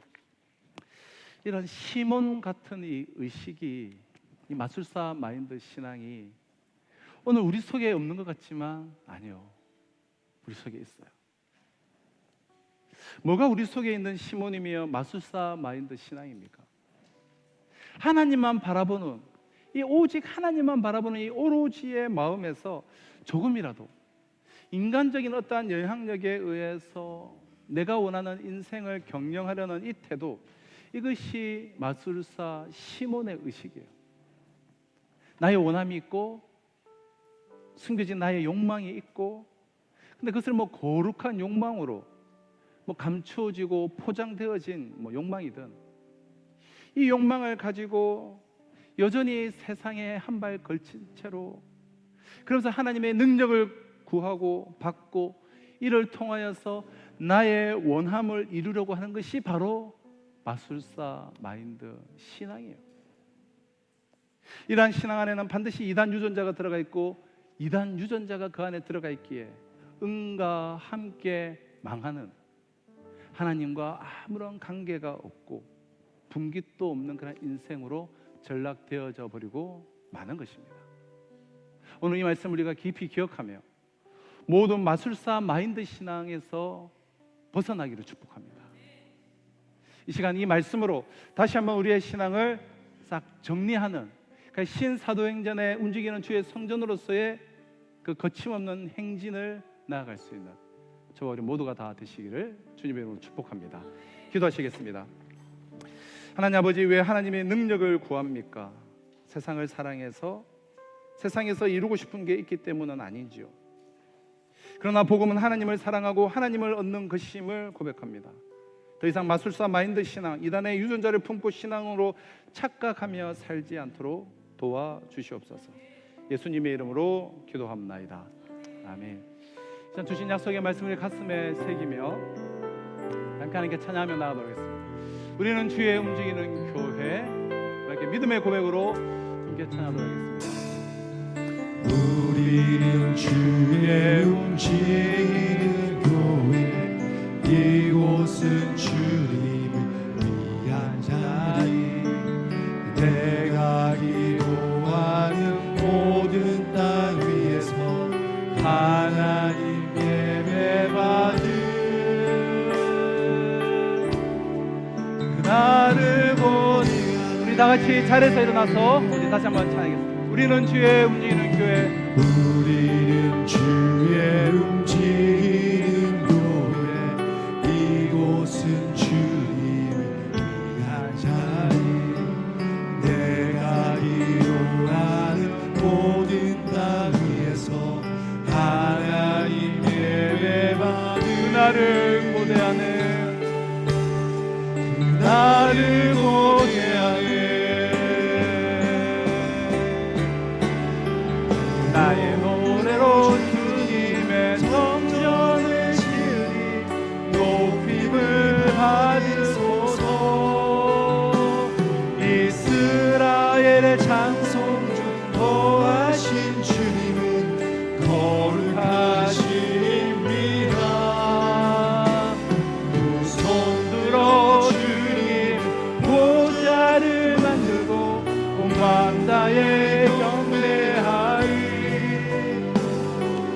이런 시몬 같은 이 의식이, 이 마술사 마인드 신앙이 오늘 우리 속에 없는 것 같지만 아니요, 우리 속에 있어요. 뭐가 우리 속에 있는 시몬이며 마술사 마인드 신앙입니까? 하나님만 바라보는, 이 오직 하나님만 바라보는 이 오로지의 마음에서 조금이라도 인간적인 어떠한 영향력에 의해서 내가 원하는 인생을 경영하려는 이 태도, 이것이 마술사 시몬의 의식이에요. 나의 원함이 있고 숨겨진 나의 욕망이 있고, 근데 그것을 뭐 거룩한 욕망으로 뭐 감추어지고 포장되어진 뭐 욕망이든, 이 욕망을 가지고 여전히 세상에 한 발 걸친 채로, 그러면서 하나님의 능력을 구하고 받고 이를 통하여서 나의 원함을 이루려고 하는 것이 바로 마술사 마인드 신앙이에요. 이러한 신앙 안에는 반드시 이단 유전자가 들어가 있고, 이단 유전자가 그 안에 들어가 있기에 은과 함께 망하는, 하나님과 아무런 관계가 없고 분깃도 없는 그런 인생으로 전락되어져 버리고 마는 것입니다. 오늘 이 말씀을 우리가 깊이 기억하며 모든 마술사 마인드 신앙에서 벗어나기를 축복합니다. 이 시간 이 말씀으로 다시 한번 우리의 신앙을 싹 정리하는, 그러니까 신사도행전에 움직이는 주의 성전으로서의 그 거침없는 행진을 나아갈 수 있는 저와 우리 모두가 다 되시기를 주님의 이름으로 축복합니다. 기도하시겠습니다. 하나님 아버지, 왜 하나님의 능력을 구합니까? 세상을 사랑해서, 세상에서 이루고 싶은 게 있기 때문은 아니지요. 그러나 복음은 하나님을 사랑하고 하나님을 얻는 것임을 고백합니다. 더 이상 마술사 마인드 신앙, 이단의 유전자를 품고 신앙으로 착각하며 살지 않도록 도와주시옵소서. 예수님의 이름으로 기도합나이다. 아멘. 전 주신 약속의 말씀을 가슴에 새기며 함께 하나님께 찬양하며 나아가겠습니다. 우리는 주의 움직이는 교회, 이렇게 믿음의 고백으로 함께 찬양하도록 하겠습니다. 우리는 주의 움직이는 교회, 이곳은 주님을 위한 자리, 내가 기도하는 모든 땅 위에서 하나님 예배받은 그날을 보니. 우리 다 같이 자리에서 일어나서 우리 다시 한번 찬양하겠습니다. 우리는 주의 움직이는 교회, 우리는 주의 움직이는 교회, 이곳은 주님을 위한 자리, 내가 기도하는 모든 땅 위에서 하나님 예배받은 그날을 고대하는, 그날을 고대하는 나의 노래로 주님의 성전을 지으리, 높임을 받으소서. 이스라엘의 찬송 중 거하신 주님은 거룩하십니다. 두 손 들어 주님 보좌를 만들고 온 만다에 경배하리.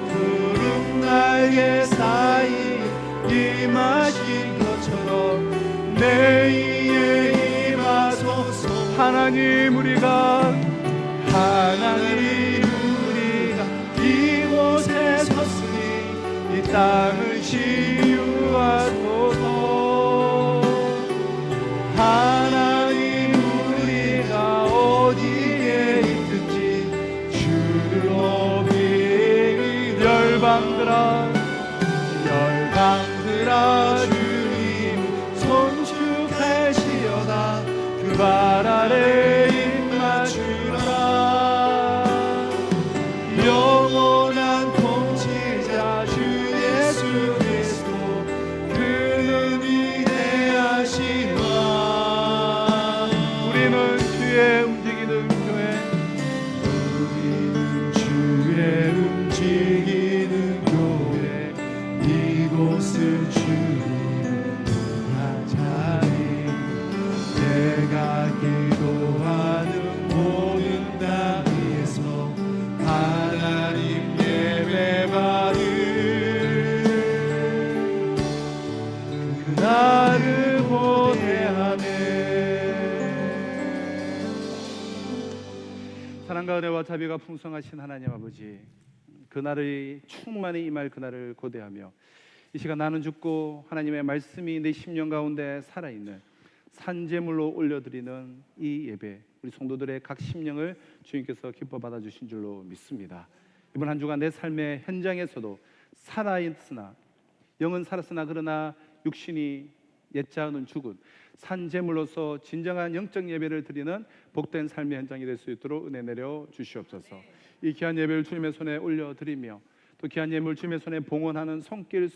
구름 날개 사이 임하신 것처럼 내 위에 임하소서. 하나님 우리가 이곳에 섰으니 이 땅을 치유하소서. 하나님 우리가 어디에 있든지 주를 높이리. 열방들아 발 아래 입맞추라. 영원한 통치자 주 예수 그리스도 그는 위대하시마. 우리는 주의 움직이는 교회, 우리는 주의 움직이는 교회, 이곳을 주님의 한 자리, 내가 기도하는 모든 땅에서 하나님 예배받을 그날을 고대하네. 사랑과 은혜와 자비가 풍성하신 하나님 아버지, 그날의 충만히 임할 그날을 고대하며 이 시간 나는 죽고 하나님의 말씀이 내 심령 가운데 살아있는 산제물로 올려드리는 이 예배, 우리 성도들의 각 심령을 주님께서 기뻐 받아주신 줄로 믿습니다. 이번 한 주간 내 삶의 현장에서도 살아있으나, 영은 살았으나 그러나 육신이 옛자는 죽은 산제물로서 진정한 영적 예배를 드리는 복된 삶의 현장이 될 수 있도록 은혜 내려 주시옵소서. 이 귀한 예배를 주님의 손에 올려드리며 또 귀한 예물 주님의 손에 봉헌하는 손길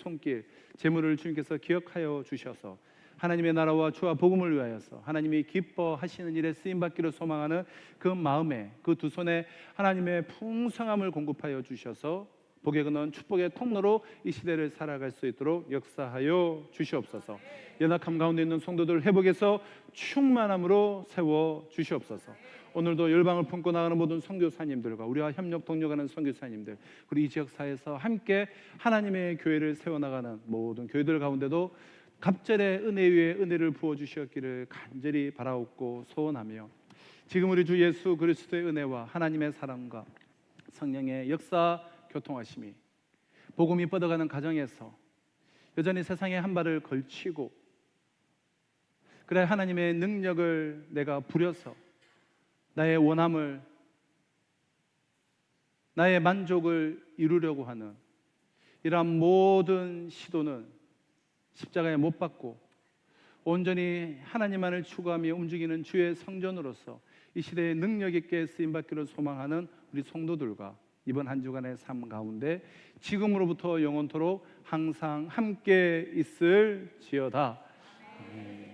제물을 주님께서 기억하여 주셔서 하나님의 나라와 주와 복음을 위하여서 하나님이 기뻐하시는 일에 쓰임받기를 소망하는 그 마음에, 그 두 손에 하나님의 풍성함을 공급하여 주셔서 복의 근원 축복의 통로로 이 시대를 살아갈 수 있도록 역사하여 주시옵소서. 연약함 가운데 있는 성도들 회복해서 충만함으로 세워 주시옵소서. 오늘도 열방을 품고 나가는 모든 선교사님들과 우리와 협력 동력하는 선교사님들, 그리고 이 지역사회에서 함께 하나님의 교회를 세워나가는 모든 교회들 가운데도 갑절의 은혜 위에 은혜를 부어주시었기를 간절히 바라옵고 소원하며, 지금 우리 주 예수 그리스도의 은혜와 하나님의 사랑과 성령의 역사 교통하심이 복음이 뻗어가는 가정에서 여전히 세상에 한 발을 걸치고, 그래 하나님의 능력을 내가 부려서 나의 원함을, 나의 만족을 이루려고 하는 이러한 모든 시도는 십자가에 못 박고 온전히 하나님만을 추구하며 움직이는 주의 성전으로서 이 시대에 능력 있게 쓰임받기를 소망하는 우리 성도들과 이번 한 주간의 삶 가운데 지금으로부터 영원토록 항상 함께 있을지어다. 아멘.